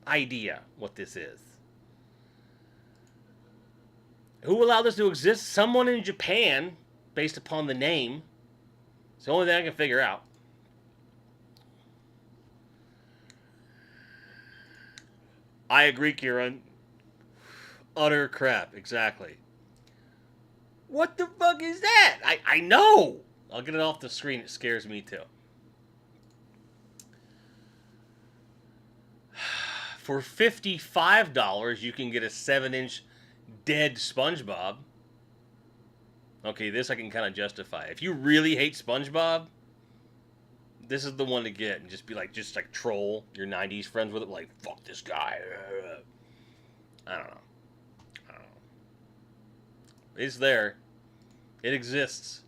idea what this is. Who allowed this to exist? Someone in Japan, based upon the name. It's the only thing I can figure out. I agree, Kieran. Utter crap, exactly. What the fuck is that? I know. I'll get it off the screen. It scares me too. For $55, you can get a 7-inch dead SpongeBob. Okay, this I can kind of justify. If you really hate SpongeBob, this is the one to get and just be like, troll your 90s friends with it. Like, fuck this guy. I don't know. It's there. It exists.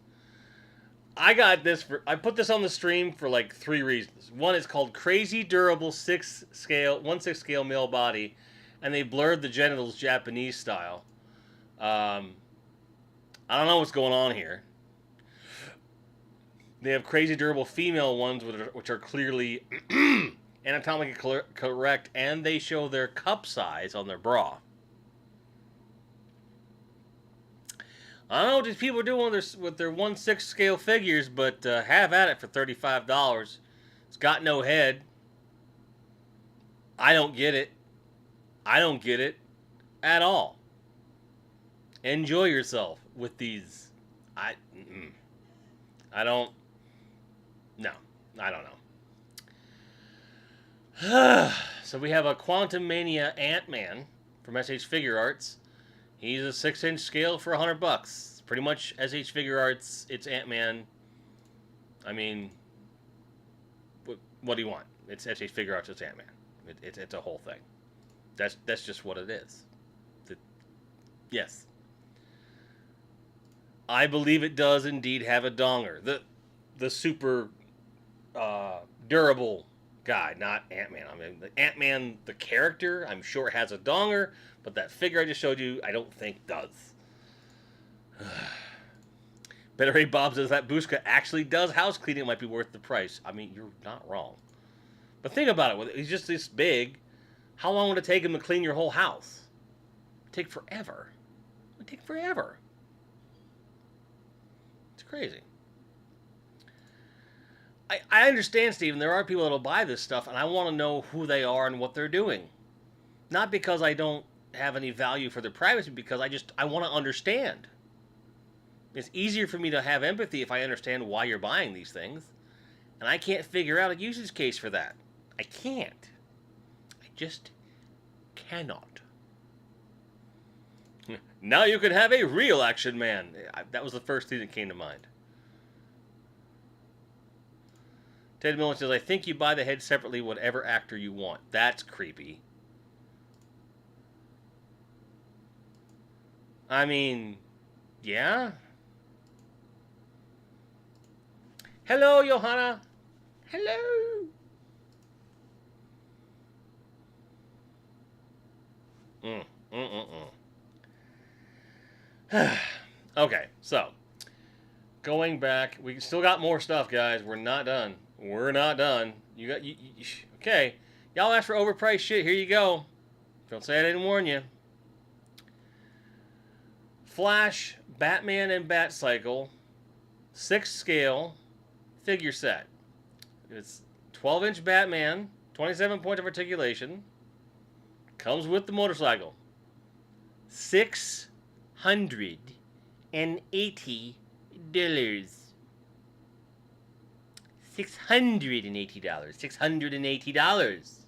I got this I put this on the stream for like 3 reasons. One, it's called Crazy Durable 1/6 scale male body, and they blurred the genitals Japanese style. I don't know what's going on here. They have crazy durable female ones, which are clearly anatomically correct, and they show their cup size on their bra. I don't know what these people are doing with their 1/6 scale figures, but have at it for $35. It's got no head. I don't get it. I don't get it at all. Enjoy yourself with these. I don't. No, I don't know. So we have a Quantum Mania Ant-Man from SH Figure Arts. He's a 6-inch scale for $100. Pretty much SH Figure Arts. It's Ant-Man. I mean, what do you want? It's SH Figure Arts. It's Ant-Man. It's a whole thing. That's just what it is. Yes. I believe it does indeed have a donger. The super durable guy, not Ant-Man. I mean, the Ant-Man, the character, I'm sure has a donger, but that figure I just showed you, I don't think does. Better Ray Bob says that Bushka actually does house cleaning. It might be worth the price. I mean, you're not wrong. But think about it. He's just this big. How long would it take him to clean your whole house? It'd take forever. It would take forever. It's crazy. I understand, Steven. There are people that will buy this stuff, and I want to know who they are and what they're doing. Not because I don't have any value for their privacy, because I want to understand. It's easier for me to have empathy if I understand why you're buying these things. And I can't figure out a usage case for that. I can't. I just cannot. Now you can have a real Action Man. That was the first thing that came to mind. Ted Millen says, I think you buy the head separately, whatever actor you want. That's creepy. I mean, yeah. Hello, Johanna. Hello. Okay, so going back, we still got more stuff, guys. We're not done. We're not done. Okay. Y'all asked for overpriced shit. Here you go. Don't say I didn't warn you. Flash, Batman and Batcycle, 6 scale figure set. It's 12-inch Batman, 27 points of articulation. Comes with the motorcycle. $680. $680. $680.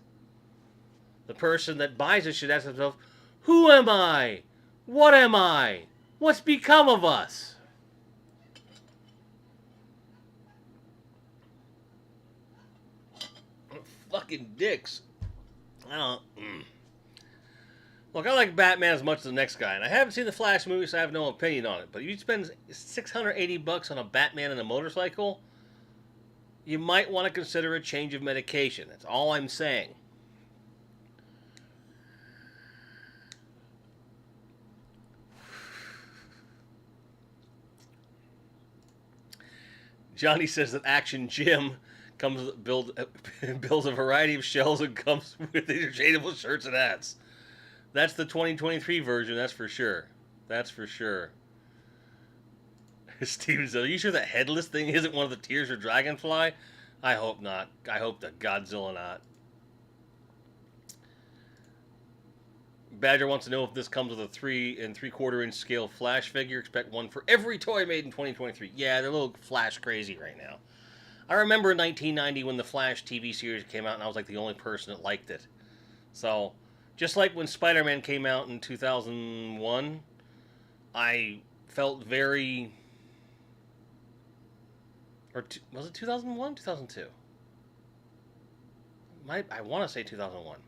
The person that buys it should ask themselves, who am I? What am I? What's become of us? Fucking dicks. I don't. Look, I like Batman as much as the next guy, and I haven't seen the Flash movie, so I have no opinion on it. But if you spend $680 on a Batman and a motorcycle, you might want to consider a change of medication. That's all I'm saying. Johnny says that Action Jim builds a variety of shells and comes with interchangeable shirts and hats. That's the 2023 version, that's for sure. That's for sure. Steven says, are you sure that headless thing isn't one of the Tears of Dragonfly? I hope not. I hope that Godzilla not. Badger wants to know if this comes with a 3 3/4 inch scale Flash figure. Expect one for every toy made in 2023. Yeah, they're a little Flash crazy right now. I remember in 1990 when the Flash TV series came out, and I was like the only person that liked it. So, just like when Spider-Man came out in 2001, I felt very... Or was it 2001? 2002? I want to say 2001.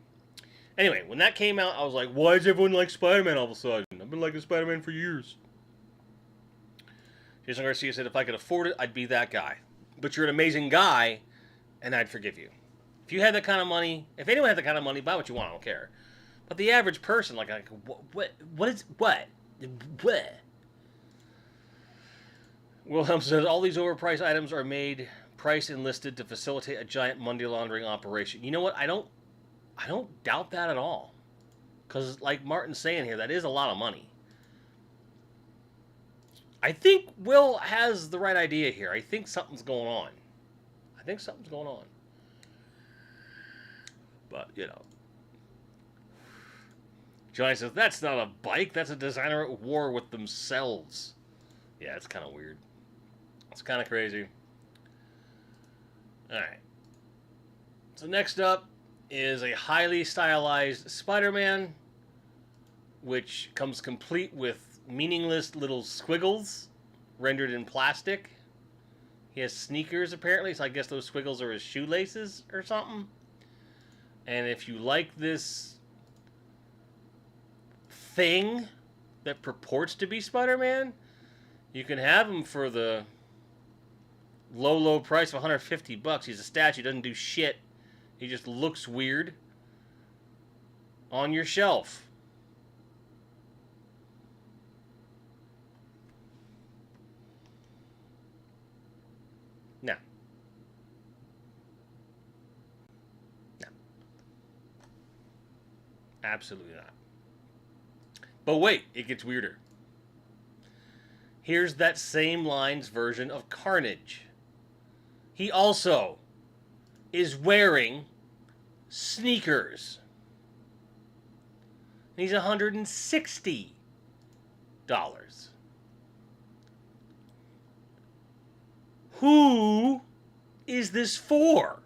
Anyway, when that came out, I was like, why does everyone like Spider-Man all of a sudden? I've been liking Spider-Man for years. Jason Garcia said, if I could afford it, I'd be that guy. But you're an amazing guy, and I'd forgive you. If you had that kind of money, if anyone had that kind of money, buy what you want, I don't care. But the average person, like what? Wilhelm says, all these overpriced items are made, priced, and listed to facilitate a giant money laundering operation. You know what? I don't doubt that at all. Because, like Martin's saying here, that is a lot of money. I think Will has the right idea here. I think something's going on. But, you know. Johnny says, that's not a bike. That's a designer at war with themselves. Yeah, it's kind of weird. It's kind of crazy. Alright. So next up is a highly stylized Spider-Man, which comes complete with meaningless little squiggles rendered in plastic. He has sneakers, apparently, so I guess those squiggles are his shoelaces or something. And if you like this thing that purports to be Spider-Man, you can have him for the low price of $150. He's a statue, doesn't do shit. He just looks weird on your shelf. No. Absolutely not. But wait, it gets weirder. Here's that same line's version of Carnage. He also is wearing sneakers. He's $160. Who is this for?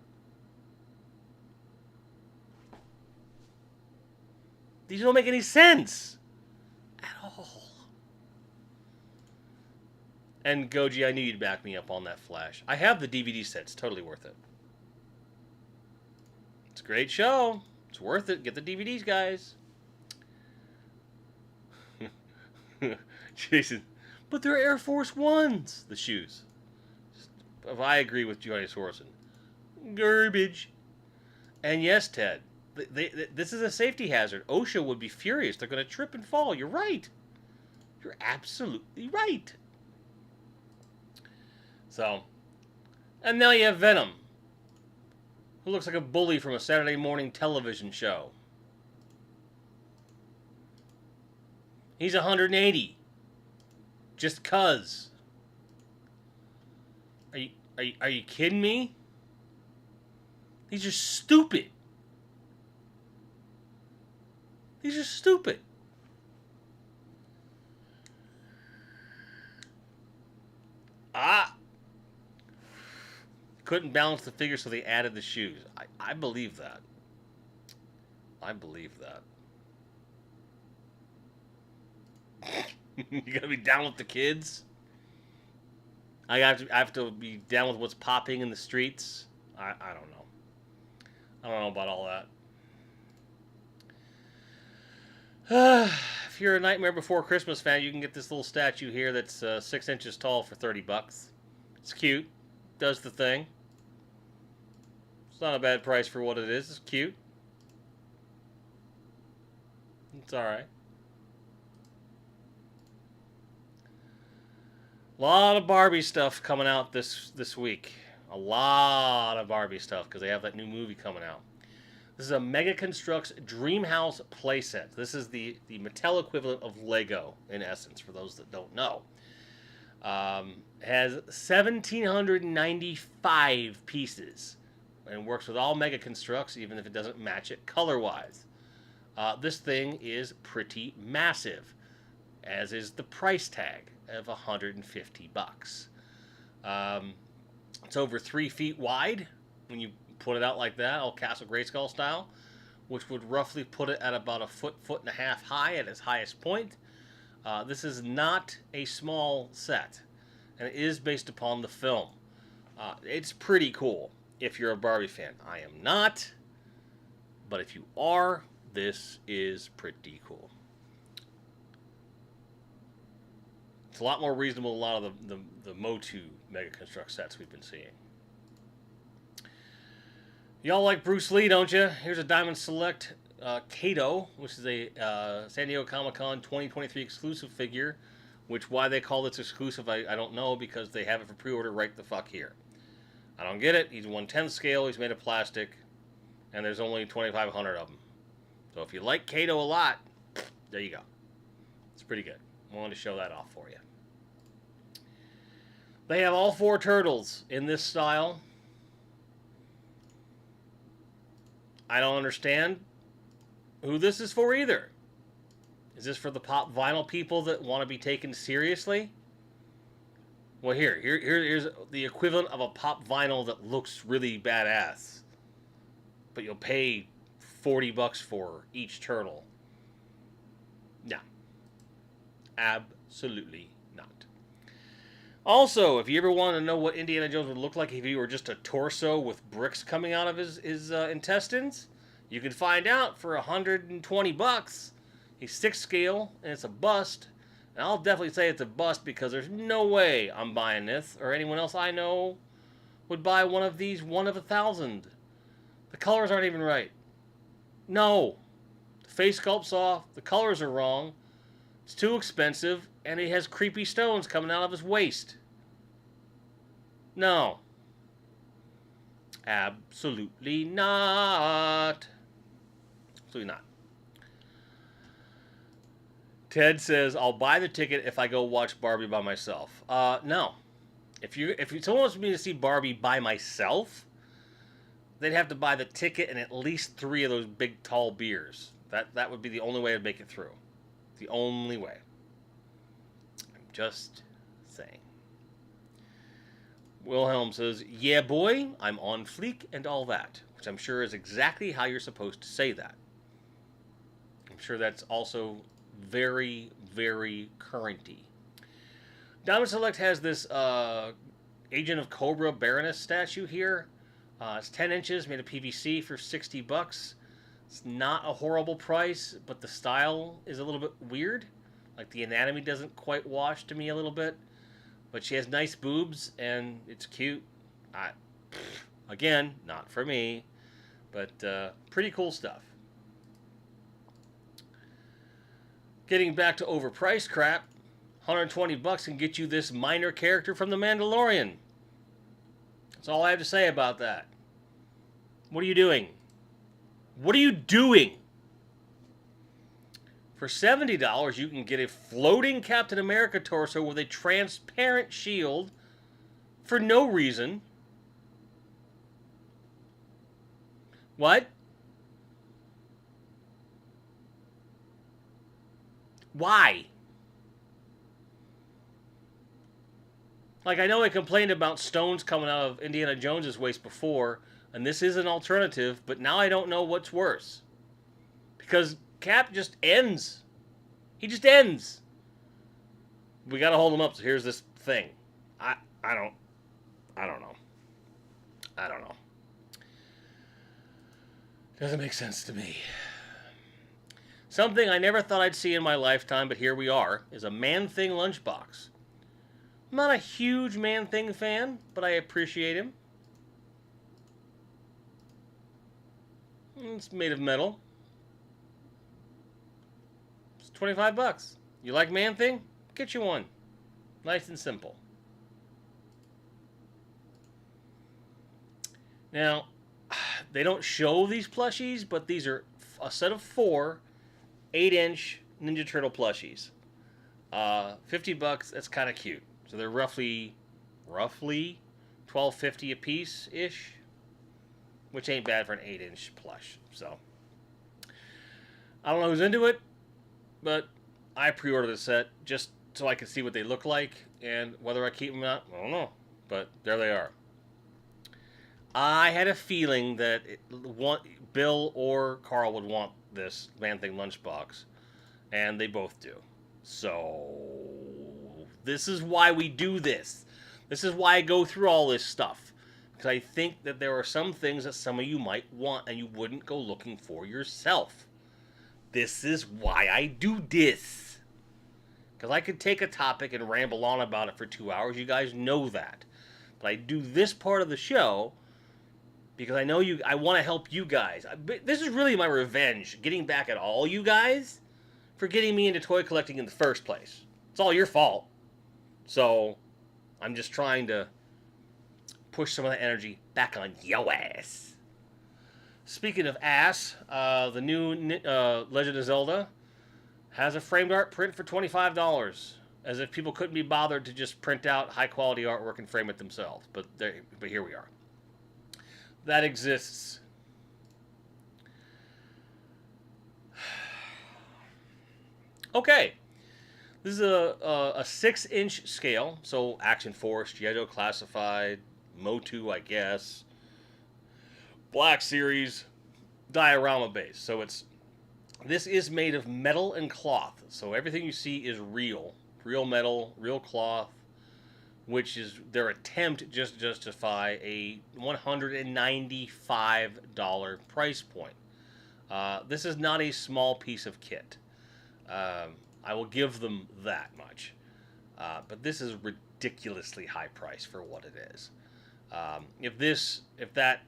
These don't make any sense at all. And Goji, I knew you'd back me up on that Flash. I have the DVD set. It's totally worth it. It's a great show. It's worth it. Get the DVDs, guys. Jason, but they're Air Force Ones. The shoes. If I agree with Johnny Sorson. Garbage. And yes, Ted, this is a safety hazard. OSHA would be furious. They're going to trip and fall. You're right. You're absolutely right. So, and now you have Venom, who looks like a bully from a Saturday morning television show. He's 180. Just cuz. Are you kidding me? These are stupid. These are stupid. Couldn't balance the figure, so they added the shoes. I believe that. I believe that. You gotta be down with the kids. I have to be down with what's popping in the streets. I don't know. I don't know about all that. If you're a Nightmare Before Christmas fan, you can get this little statue here that's 6 inches tall for $30. It's cute. Does the thing. It's not a bad price for what it is. It's cute. It's alright. A lot of Barbie stuff coming out this week. A lot of Barbie stuff because they have that new movie coming out. This is a Mega Construx Dreamhouse playset. This is the Mattel equivalent of Lego, in essence, for those that don't know. Has 1,795 pieces and works with all Mega Construx, even if it doesn't match it color-wise. This thing is pretty massive, as is the price tag of 150 bucks. It's over 3 feet wide when you put it out like that, all Castle Grayskull style, which would roughly put it at about a foot and a half high at its highest point. This is not a small set, and it is based upon the film. It's pretty cool if you're a Barbie fan. I am not, but if you are, this is pretty cool. It's a lot more reasonable than a lot of the Motu Mega Construct sets we've been seeing. Y'all like Bruce Lee, don't you? Here's a Diamond Select Kato, which is a San Diego Comic-Con 2023 exclusive figure, which why they call this exclusive, I don't know, because they have it for pre-order right the fuck here. I don't get it. He's 1/10 scale, he's made of plastic, and there's only 2,500 of them. So if you like Kato a lot, there you go. It's pretty good. I wanted to show that off for you. They have all 4 turtles in this style. I don't understand who this is for either. Is this for the pop vinyl people that want to be taken seriously? Well, here's the equivalent of a pop vinyl that looks really badass, but you'll pay 40 bucks for each turtle. No. Absolutely not. Also, if you ever want to know what Indiana Jones would look like if he were just a torso with bricks coming out of his intestines, you can find out for 120 bucks. He's 6 scale, and it's a bust. And I'll definitely say it's a bust because there's no way I'm buying this, or anyone else I know would buy one of these 1 of 1,000. The colors aren't even right. No. The face sculpt's off. The colors are wrong. It's too expensive, and he has creepy stones coming out of his waist. No. Absolutely not. Absolutely not. Ted says, I'll buy the ticket if I go watch Barbie by myself. No. If someone wants me to see Barbie by myself, they'd have to buy the ticket and at least 3 of those big, tall beers. That would be the only way I'd make it through. The only way. I'm just saying. Wilhelm says, yeah, boy, I'm on fleek and all that. Which I'm sure is exactly how you're supposed to say that. I'm sure that's also very, very currenty. Diamond Select has this Agent of Cobra Baroness statue here. It's 10 inches, made of PVC for 60 bucks. It's not a horrible price, but the style is a little bit weird. Like the anatomy doesn't quite wash to me a little bit. But she has nice boobs, and it's cute. Again, not for me, but pretty cool stuff. Getting back to overpriced crap, 120 bucks can get you this minor character from The Mandalorian. That's all I have to say about that. What are you doing? What are you doing? For $70, you can get a floating Captain America torso with a transparent shield for no reason. What? Why? Like, I know I complained about stones coming out of Indiana Jones's waist before, and this is an alternative, but now I don't know what's worse. Because Cap just ends. He just ends. We gotta hold him up, so here's this thing. I don't know. I don't know. Doesn't make sense to me. Something I never thought I'd see in my lifetime, but here we are, is a Man-Thing lunchbox. I'm not a huge Man-Thing fan, but I appreciate him. It's made of metal. It's 25 bucks. You like Man-Thing? Get you one. Nice and simple. Now, they don't show these plushies, but these are a set of 4 8-inch Ninja Turtle plushies. 50 bucks, that's kind of cute. So they're roughly $12.50 a piece-ish, which ain't bad for an 8-inch plush. So, I don't know who's into it, but I pre-ordered the set just so I could see what they look like, and whether I keep them or not, I don't know. But there they are. I had a feeling that Bill or Carl would want this Man-Thing lunchbox, and they both do. So this is why we do this. This is why I go through all this stuff. Because I think that there are some things that some of you might want and you wouldn't go looking for yourself. This is why I do this. Because I could take a topic and ramble on about it for 2 hours. You guys know that. But I do this part of the show because I know I want to help you guys. This is really my revenge, getting back at all you guys for getting me into toy collecting in the first place. It's all your fault. So I'm just trying to push some of that energy back on yo ass. Speaking of ass, the new Legend of Zelda has a framed art print for $25, as if people couldn't be bothered to just print out high quality artwork and frame it themselves. But here we are. That exists. Okay, this is a 6-inch scale, so Action Force, G.I. Joe Classified, Motu, I guess, Black Series, diorama base. So this is made of metal and cloth, so everything you see is real metal, real cloth, which is their attempt just to justify a $195 price point. This is not a small piece of kit. I will give them that much. But this is ridiculously high price for what it is. If that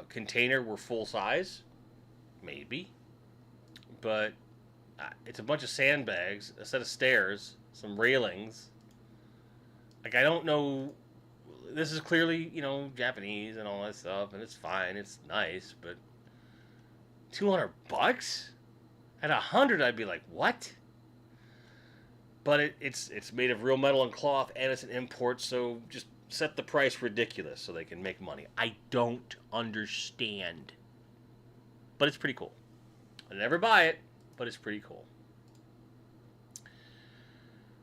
container were full size, maybe. But it's a bunch of sandbags, a set of stairs, some railings. Like, I don't know. This is clearly, Japanese and all that stuff, and it's fine. It's nice, but $200? At 100, I'd be like, what? But it's made of real metal and cloth, and it's an import, so just set the price ridiculous so they can make money. I don't understand. But it's pretty cool. I'd never buy it, but it's pretty cool.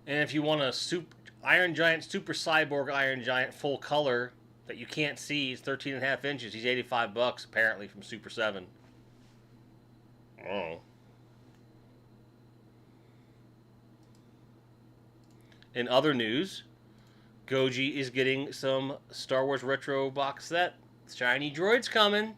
And if you want a Iron Giant, Super Cyborg Iron Giant full color that you can't see, he's 13.5 inches. He's $85 apparently from Super 7. Oh. In other news, Goji is getting some Star Wars Retro box set. Shiny droid's coming.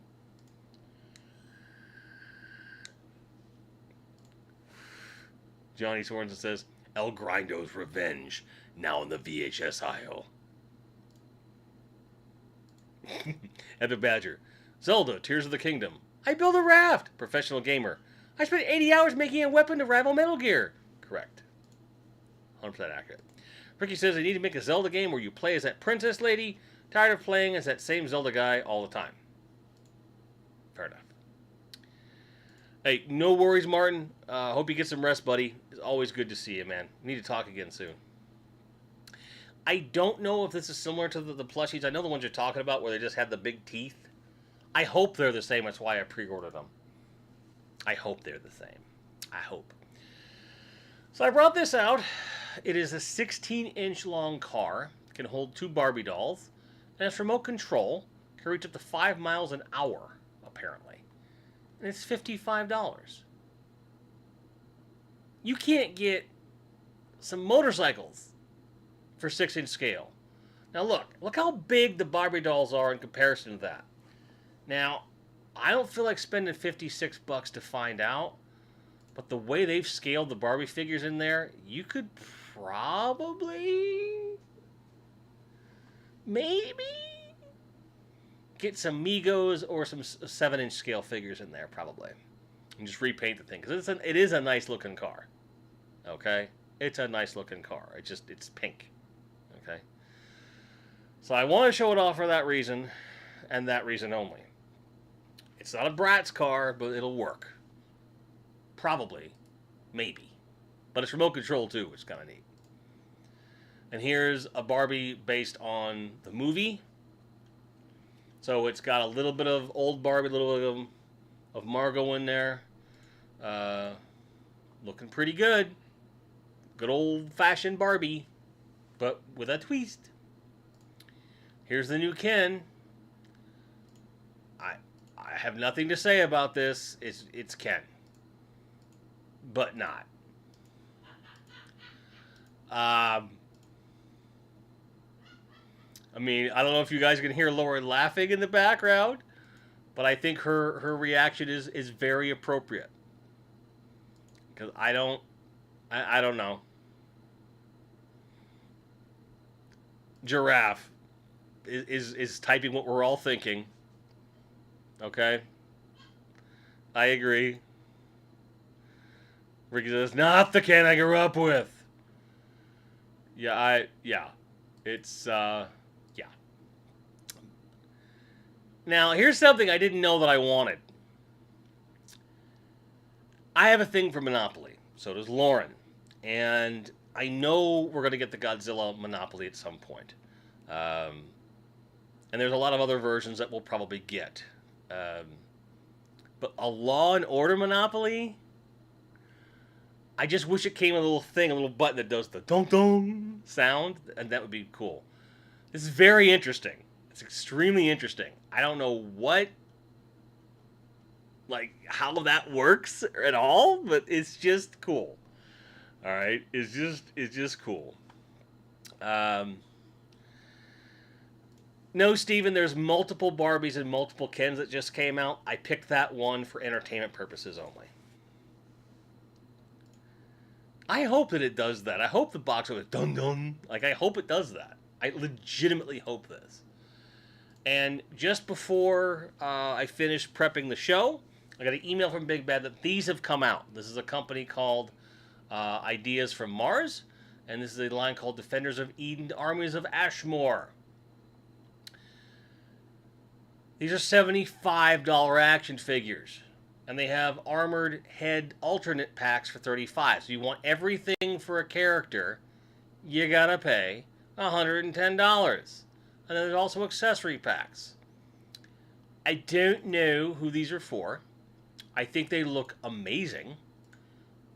Johnny Sorensen says, El Grindo's Revenge, now in the VHS aisle. Epic Badger. Zelda, Tears of the Kingdom. I build a raft. Professional gamer. I spent 80 hours making a weapon to rival Metal Gear. Correct. 100% accurate. Ricky says they need to make a Zelda game where you play as that princess lady. Tired of playing as that same Zelda guy all the time. Fair enough. Hey, no worries, Martin. Hope you get some rest, buddy. It's always good to see you, man. We need to talk again soon. I don't know if this is similar to the plushies. I know the ones you're talking about where they just had the big teeth. I hope they're the same. That's why I pre-ordered them. I hope they're the same. I hope. So I brought this out. It is a 16-inch long car. It can hold 2 Barbie dolls. And it's remote control. It can reach up to 5 miles an hour, apparently. And it's $55. You can't get some motorcycles for 6-inch scale. Now look how big the Barbie dolls are in comparison to that. Now, I don't feel like spending $56 to find out, but the way they've scaled the Barbie figures in there, you could probably, maybe, get some Migos or some 7-inch scale figures in there, probably. And just repaint the thing, because it is a nice looking car. Okay? It's a nice looking car. It's pink. Okay? So I want to show it off for that reason, and that reason only. It's not a Bratz car, but it'll work. Probably. Maybe. But it's remote control too, which is kind of neat. And here's a Barbie based on the movie. So it's got a little bit of old Barbie, a little bit of Margot in there. Uh, looking pretty good. Good old-fashioned Barbie, but with a twist. Here's the new Ken. I I have nothing to say about this. It's Ken, but not. Um, I mean, I don't know if you guys can hear Lauren laughing in the background, but I think her reaction is very appropriate. Because I don't know. Giraffe is typing what we're all thinking. Okay, I agree. Ricky says, "Not the Ken I grew up with." Yeah. It's yeah. Now here's something I didn't know that I wanted. I have a thing for Monopoly. So does Lauren, and I know we're gonna get the Godzilla Monopoly at some point. Um, and there's a lot of other versions that we'll probably get. Um, but a Law and Order Monopoly, I just wish it came with a little thing, a little button that does the dong dong sound, and that would be cool. This is very interesting. It's extremely interesting. I don't know like, how that works at all, but it's just cool. All right, it's just cool. Um, no, Steven, there's multiple Barbies and multiple Kens that just came out. I picked that one for entertainment purposes only. I hope that it does that. I hope the box goes dun dun. Like, I hope it does that. I legitimately hope this. And just before I finished prepping the show, I got an email from Big Bad that these have come out. This is a company called Ideas from Mars, and this is a line called Defenders of Eden, Armies of Ashmore. These are $75 action figures, and they have armored head alternate packs for $35. So you want everything for a character, you gotta pay $110. And then there's also accessory packs. I don't know who these are for. I think they look amazing.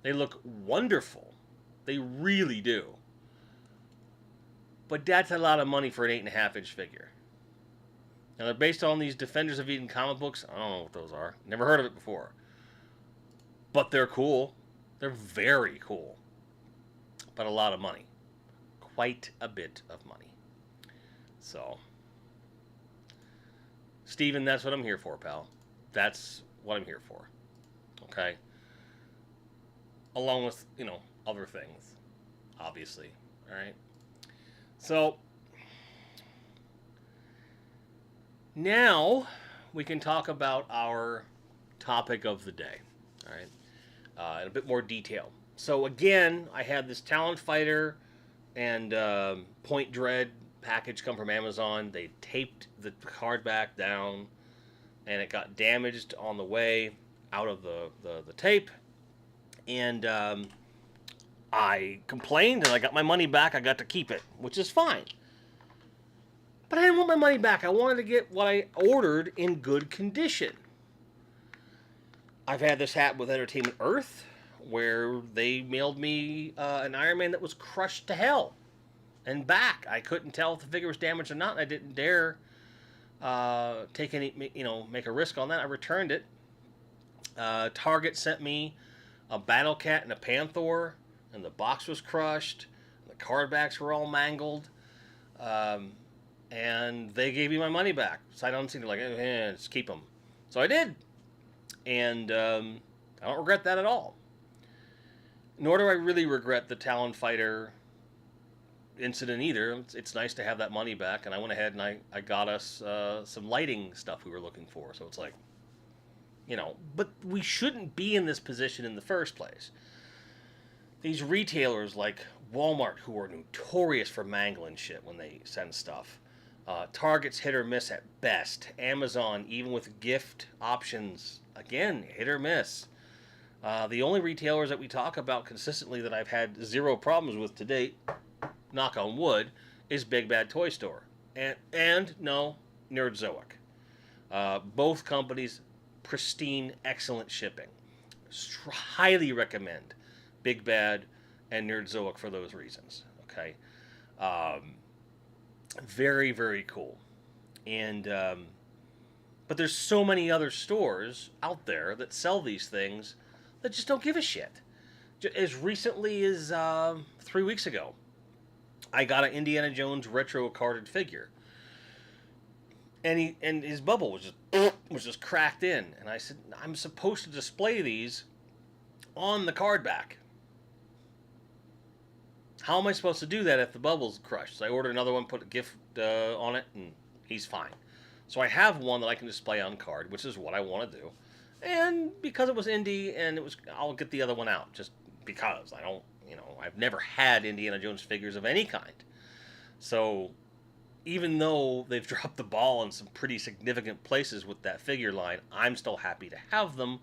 They look wonderful. They really do. But that's a lot of money for an 8.5-inch figure. Now, they're based on these Defenders of Eden comic books. I don't know what those are. Never heard of it before. But they're cool. They're very cool. But a lot of money. Quite a bit of money. So, Steven, that's what I'm here for, pal. That's what I'm here for. Okay? Along with, other things. Obviously. Alright? So, now we can talk about our topic of the day. Alright? In a bit more detail. So, again, I had this Talon Fighter and Point Dread package come from Amazon. They taped the card back down, and it got damaged on the way out of the tape. And I complained, and I got my money back. I got to keep it, which is fine. But I didn't want my money back. I wanted to get what I ordered in good condition. I've had this happen with Entertainment Earth, where they mailed me an Iron Man that was crushed to hell and back. I couldn't tell if the figure was damaged or not, and I didn't dare take any, make a risk on that. I returned it. Target sent me a Battle Cat and a Panther, and the box was crushed. The card backs were all mangled, and they gave me my money back. So I don't seem to just keep them. So I did, and I don't regret that at all. Nor do I really regret the Talon Fighter incident either. It's nice to have that money back, and I went ahead and I got us some lighting stuff we were looking for. So it's like, but we shouldn't be in this position in the first place. These retailers like Walmart, who are notorious for mangling shit when they send stuff. Target's hit or miss at best. Amazon, even with gift options, again, hit or miss. The only retailers that we talk about consistently that I've had zero problems with to date, knock on wood, is Big Bad Toy Store. And no, Nerdzoic. Both companies, pristine, excellent shipping. highly recommend Big Bad and Nerdzoic for those reasons. Okay, um, very very cool, and but there's so many other stores out there that sell these things that just don't give a shit. As recently as 3 weeks ago, I got an Indiana Jones retro carded figure, and his bubble was just cracked in, and I said I'm supposed to display these on the card back. How am I supposed to do that if the bubble's crushed? So I ordered another one, put a gift on it, and he's fine. So I have one that I can display on card, which is what I want to do. And because it was indie, and I'll get the other one out just because I don't, I've never had Indiana Jones figures of any kind. So even though they've dropped the ball in some pretty significant places with that figure line, I'm still happy to have them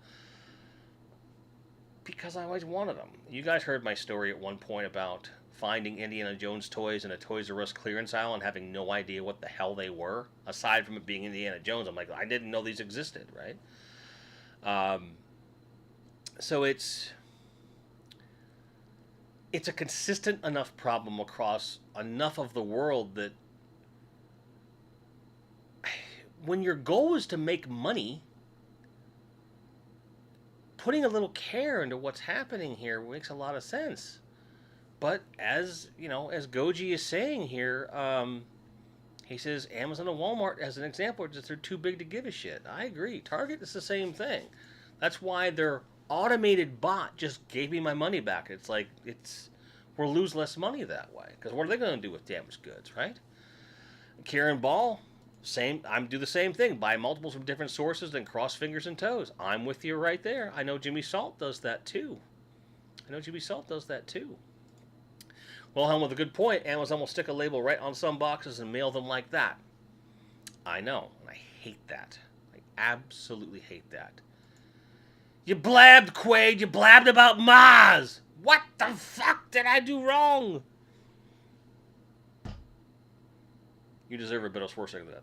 because I always wanted them. You guys heard my story at one point about finding Indiana Jones toys in a Toys R Us clearance aisle and having no idea what the hell they were. Aside from it being Indiana Jones, I'm like, I didn't know these existed, right? So it's a consistent enough problem across enough of the world that when your goal is to make money, putting a little care into what's happening here makes a lot of sense. But as as Goji is saying here, he says Amazon and Walmart, as an example, just they're too big to give a shit. I agree. Target is the same thing. That's why their automated bot just gave me my money back. It's like we'll lose less money that way because what are they going to do with damaged goods, right? Karen Ball, same. I'm do the same thing. Buy multiples from different sources, then cross fingers and toes. I'm with you right there. I know Jimmy Salt does that too. Wilhelm with a good point. Amazon will stick a label right on some boxes and mail them like that. I know, and I hate that. I absolutely hate that. You blabbed, Quaid. You blabbed about Maz. What the fuck did I do wrong? You deserve a bit of worse than that.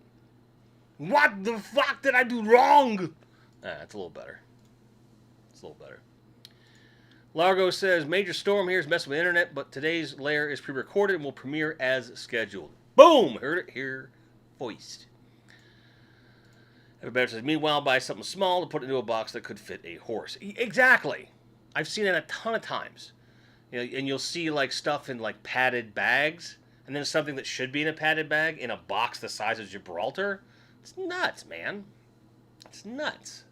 What the fuck did I do wrong? That's a little better. Largo says, major storm here is messing with the internet, but today's layer is pre-recorded and will premiere as scheduled. Boom! Heard it here first. Everybody says, meanwhile, buy something small to put into a box that could fit a horse. Exactly. I've seen it a ton of times. And you'll see like stuff in like padded bags, and then something that should be in a padded bag in a box the size of Gibraltar. It's nuts, man. It's nuts.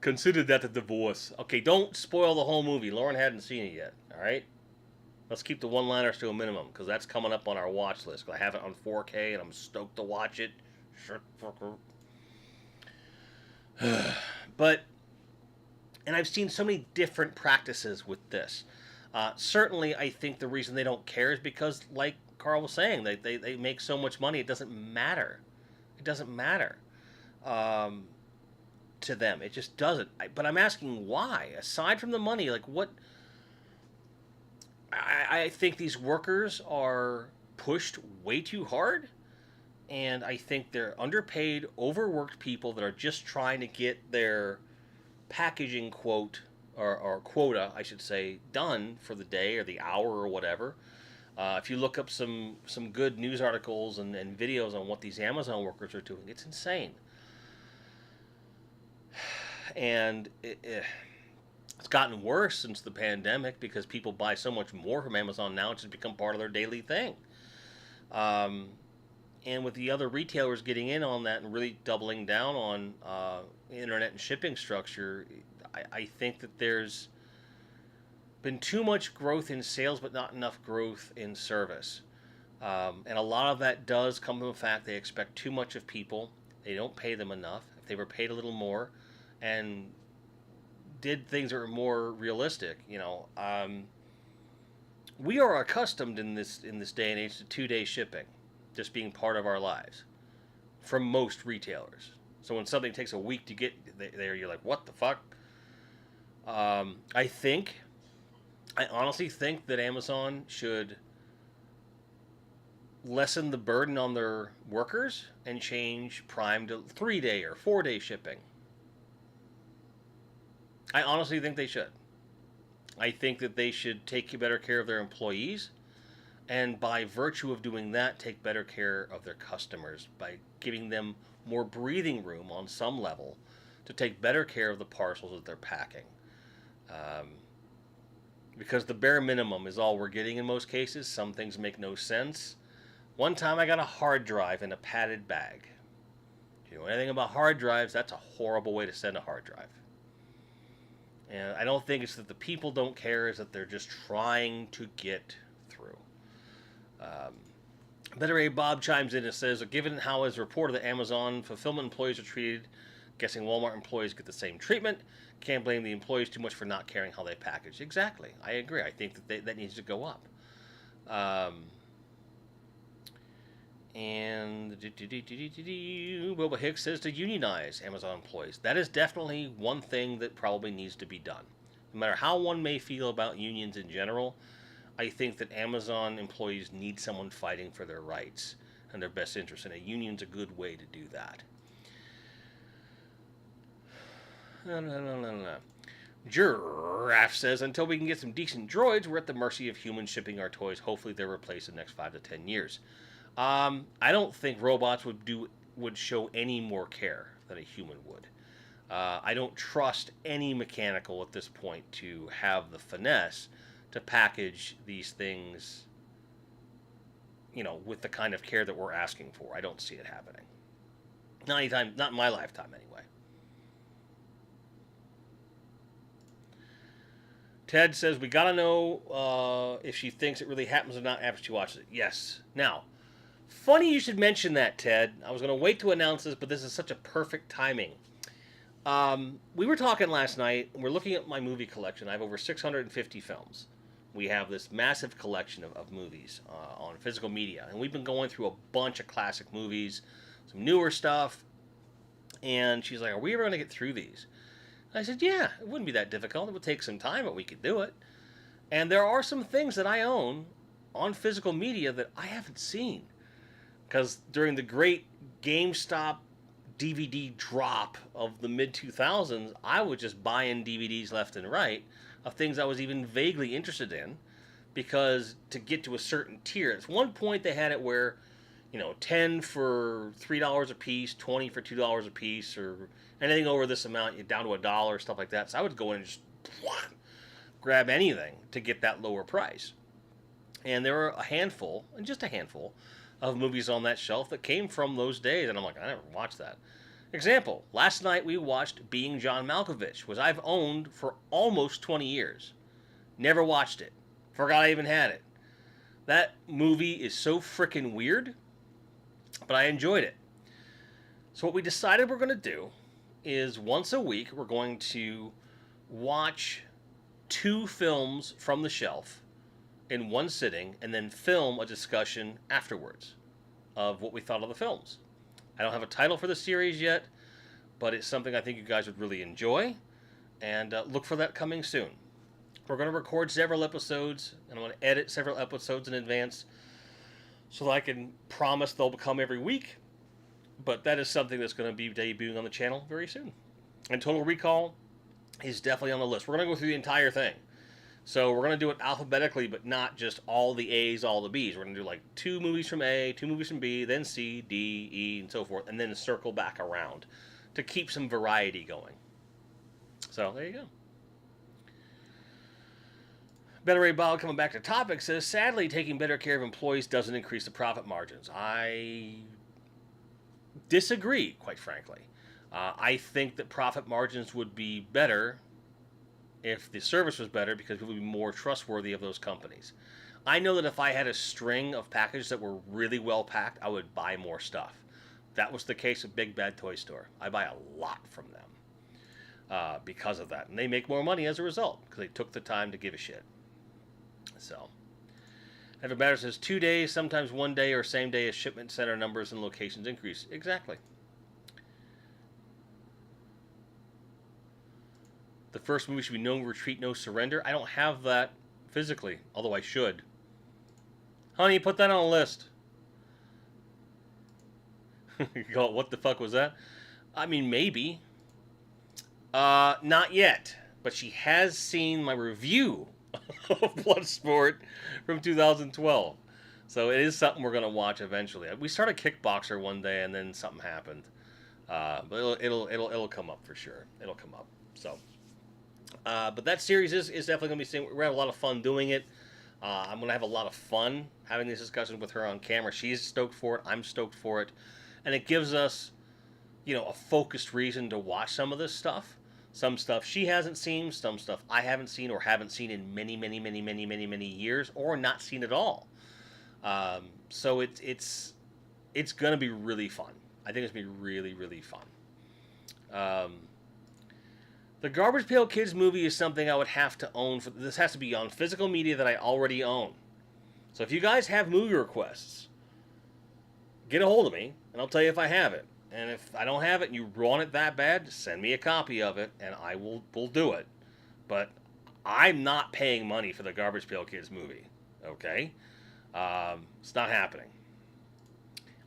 Consider that a divorce. Okay, don't spoil the whole movie. Lauren hadn't seen it yet, all right? Let's keep the one-liners to a minimum, because that's coming up on our watch list. I have it on 4K, and I'm stoked to watch it. But, and I've seen so many different practices with this. Certainly, I think the reason they don't care is because, like Carl was saying, they make so much money, it doesn't matter. It doesn't matter. To them, it just doesn't. But I'm asking why. Aside from the money, like what? I think these workers are pushed way too hard, and I think they're underpaid, overworked people that are just trying to get their packaging or quota, I should say, done for the day or the hour or whatever. If you look up some good news articles and videos on what these Amazon workers are doing, it's insane. And it's gotten worse since the pandemic because people buy so much more from Amazon now. It's just become part of their daily thing. And with the other retailers getting in on that and really doubling down on internet and shipping structure, I think that there's been too much growth in sales but not enough growth in service. And a lot of that does come from the fact they expect too much of people. They don't pay them enough. If they were paid a little more and did things that were more realistic, we are accustomed in this day and age to 2-day shipping, just being part of our lives, from most retailers. So when something takes a week to get there, you're like, what the fuck? I honestly think that Amazon should lessen the burden on their workers and change Prime to 3-day or 4-day shipping. I honestly think they should. I think that they should take better care of their employees, and by virtue of doing that, take better care of their customers by giving them more breathing room on some level to take better care of the parcels that they're packing. Um, because the bare minimum is all we're getting in most cases. Some things make no sense. One time I got a hard drive in a padded bag. If you know anything about hard drives, that's a horrible way to send a hard drive. And I don't think it's that the people don't care, it's that they're just trying to get through. Um, Better A Bob chimes in and says, given how it's reported that Amazon fulfillment employees are treated, guessing Walmart employees get the same treatment. Can't blame the employees too much for not caring how they package. Exactly. I agree. I think that needs to go up. And Boba Hicks says to unionize Amazon employees. That is definitely one thing that probably needs to be done. No matter how one may feel about unions in general, I think that Amazon employees need someone fighting for their rights and their best interests, and a union's a good way to do that. Giraffe says, until we can get some decent droids, we're at the mercy of humans shipping our toys. Hopefully they're replaced in the next 5 to 10 years. I don't think robots would show any more care than a human would. I don't trust any mechanical at this point to have the finesse to package these things, with the kind of care that we're asking for. I don't see it happening. Not anytime, not in my lifetime anyway. Ted says, we gotta know if she thinks it really happens or not after she watches it. Yes. Now, funny you should mention that, Ted. I was going to wait to announce this, but this is such a perfect timing. We were talking last night, and we're looking at my movie collection. I have over 650 films. We have this massive collection of movies on physical media, and we've been going through a bunch of classic movies, some newer stuff, and she's like, are we ever going to get through these? I said, yeah, it wouldn't be that difficult. It would take some time, but we could do it. And there are some things that I own on physical media that I haven't seen. Because during the great GameStop DVD drop of the mid-2000s, I was just buying DVDs left and right of things I was even vaguely interested in. Because to get to a certain tier, at one point they had it where, 10 for $3 a piece, 20 for $2 a piece, or anything over this amount, you're down to $1, stuff like that. So I would go in and just grab anything to get that lower price. And there were a handful, and just a handful, of movies on that shelf that came from those days, and I'm like, I never watched that. Example, last night we watched Being John Malkovich, which I've owned for almost 20 years. Never watched it. Forgot I even had it. That movie is so freaking weird, but I enjoyed it. So what we decided we're going to do is once a week we're going to watch 2 films from the shelf in one sitting and then film a discussion afterwards of what we thought of the films. I don't have a title for the series yet, but it's something I think you guys would really enjoy, and look for that coming soon. We're going to record several episodes, and I'm going to edit several episodes in advance so that I can promise they'll come every week, but that is something that's going to be debuting on the channel very soon. And Total Recall is definitely on the list. We're going to go through the entire thing. So we're going to do it alphabetically, but not just all the A's, all the B's. We're going to do like 2 movies from A, 2 movies from B, then C, D, E, and so forth, and then circle back around to keep some variety going. So there you go. Better Ray Bob, coming back to topic, says, sadly, taking better care of employees doesn't increase the profit margins. I disagree, quite frankly. I think that profit margins would be better if the service was better, because people would be more trustworthy of those companies. I know that if I had a string of packages that were really well packed, I would buy more stuff. That was the case at Big Bad Toy Store. I buy a lot from them because of that. And they make more money as a result, because they took the time to give a shit. So, Ever Better says 2 days, sometimes 1 day or same day as shipment center numbers and locations increase. Exactly. The first movie should be No Retreat, No Surrender. I don't have that physically, although I should. Honey, put that on a list. You go, what the fuck was that? I mean, maybe. Not yet. but she has seen my review of Bloodsport from 2012. So it is something we're going to watch eventually. We started Kickboxer one day, and then something happened. But it'll come up for sure. It'll come up. So, but that series is definitely going to be seeing. We're going to have a lot of fun doing it. I'm going to have a lot of fun having these discussions with her on camera. She's stoked for it. I'm stoked for it. And it gives us, a focused reason to watch some of this stuff. Some stuff she hasn't seen, some stuff I haven't seen or haven't seen in many, many, many, many, many, many years, or not seen at all. So it's going to be really fun. I think it's going to be really, really fun. The Garbage Pail Kids movie is something I would have to own. This has to be on physical media that I already own. So if you guys have movie requests, get a hold of me, and I'll tell you if I have it. And if I don't have it and you want it that bad, send me a copy of it, and I will do it. But I'm not paying money for the Garbage Pail Kids movie, okay? It's not happening.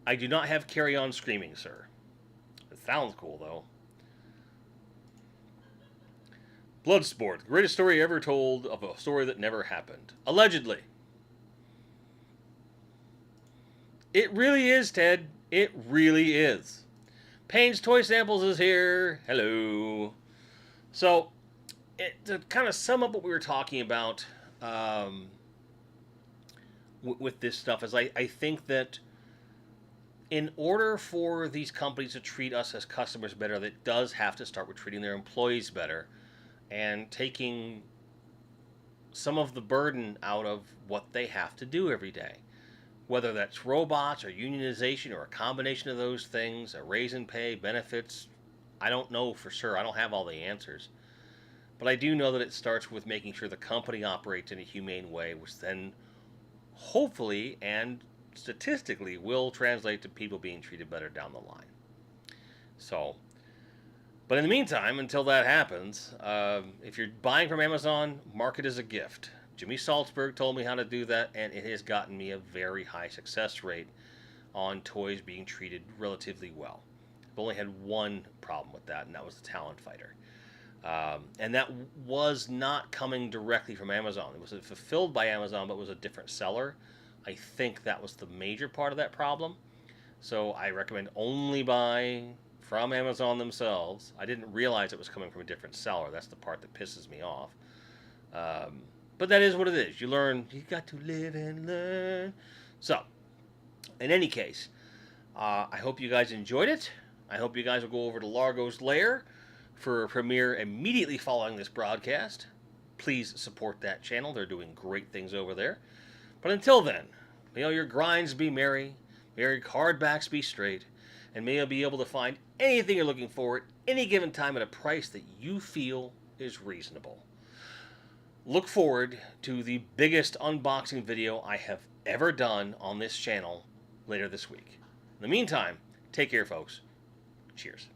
I do not have Carry On Screaming, sir. It sounds cool, though. Bloodsport, the greatest story ever told of a story that never happened. Allegedly. It really is, Ted. It really is. Payne's Toy Samples is here. Hello. So, to kind of sum up what we were talking about with this stuff, is I think that in order for these companies to treat us as customers better, that does have to start with treating their employees better and taking some of the burden out of what they have to do every day. Whether that's robots or unionization or a combination of those things, a raise in pay, benefits, I don't know for sure. I don't have all the answers. But I do know that it starts with making sure the company operates in a humane way, which then hopefully and statistically will translate to people being treated better down the line. So, but in the meantime, until that happens, if you're buying from Amazon, mark it as a gift. Jimmy Salzberg told me how to do that, and it has gotten me a very high success rate on toys being treated relatively well. I've only had one problem with that, and that was the Talon Fighter. And that was not coming directly from Amazon. It was fulfilled by Amazon, but was a different seller. I think that was the major part of that problem. So I recommend only buy from Amazon themselves. I didn't realize it was coming from a different seller. That's the part that pisses me off. But that is what it is. You learn. You got to live and learn. So, in any case, I hope you guys enjoyed it. I hope you guys will go over to Largo's Lair for a premiere immediately following this broadcast. Please support that channel. They're doing great things over there. But until then, may all your grinds be merry, may your cardbacks be straight, and may you be able to find anything you're looking for at any given time at a price that you feel is reasonable. Look forward to the biggest unboxing video I have ever done on this channel later this week. In the meantime, take care, folks. Cheers.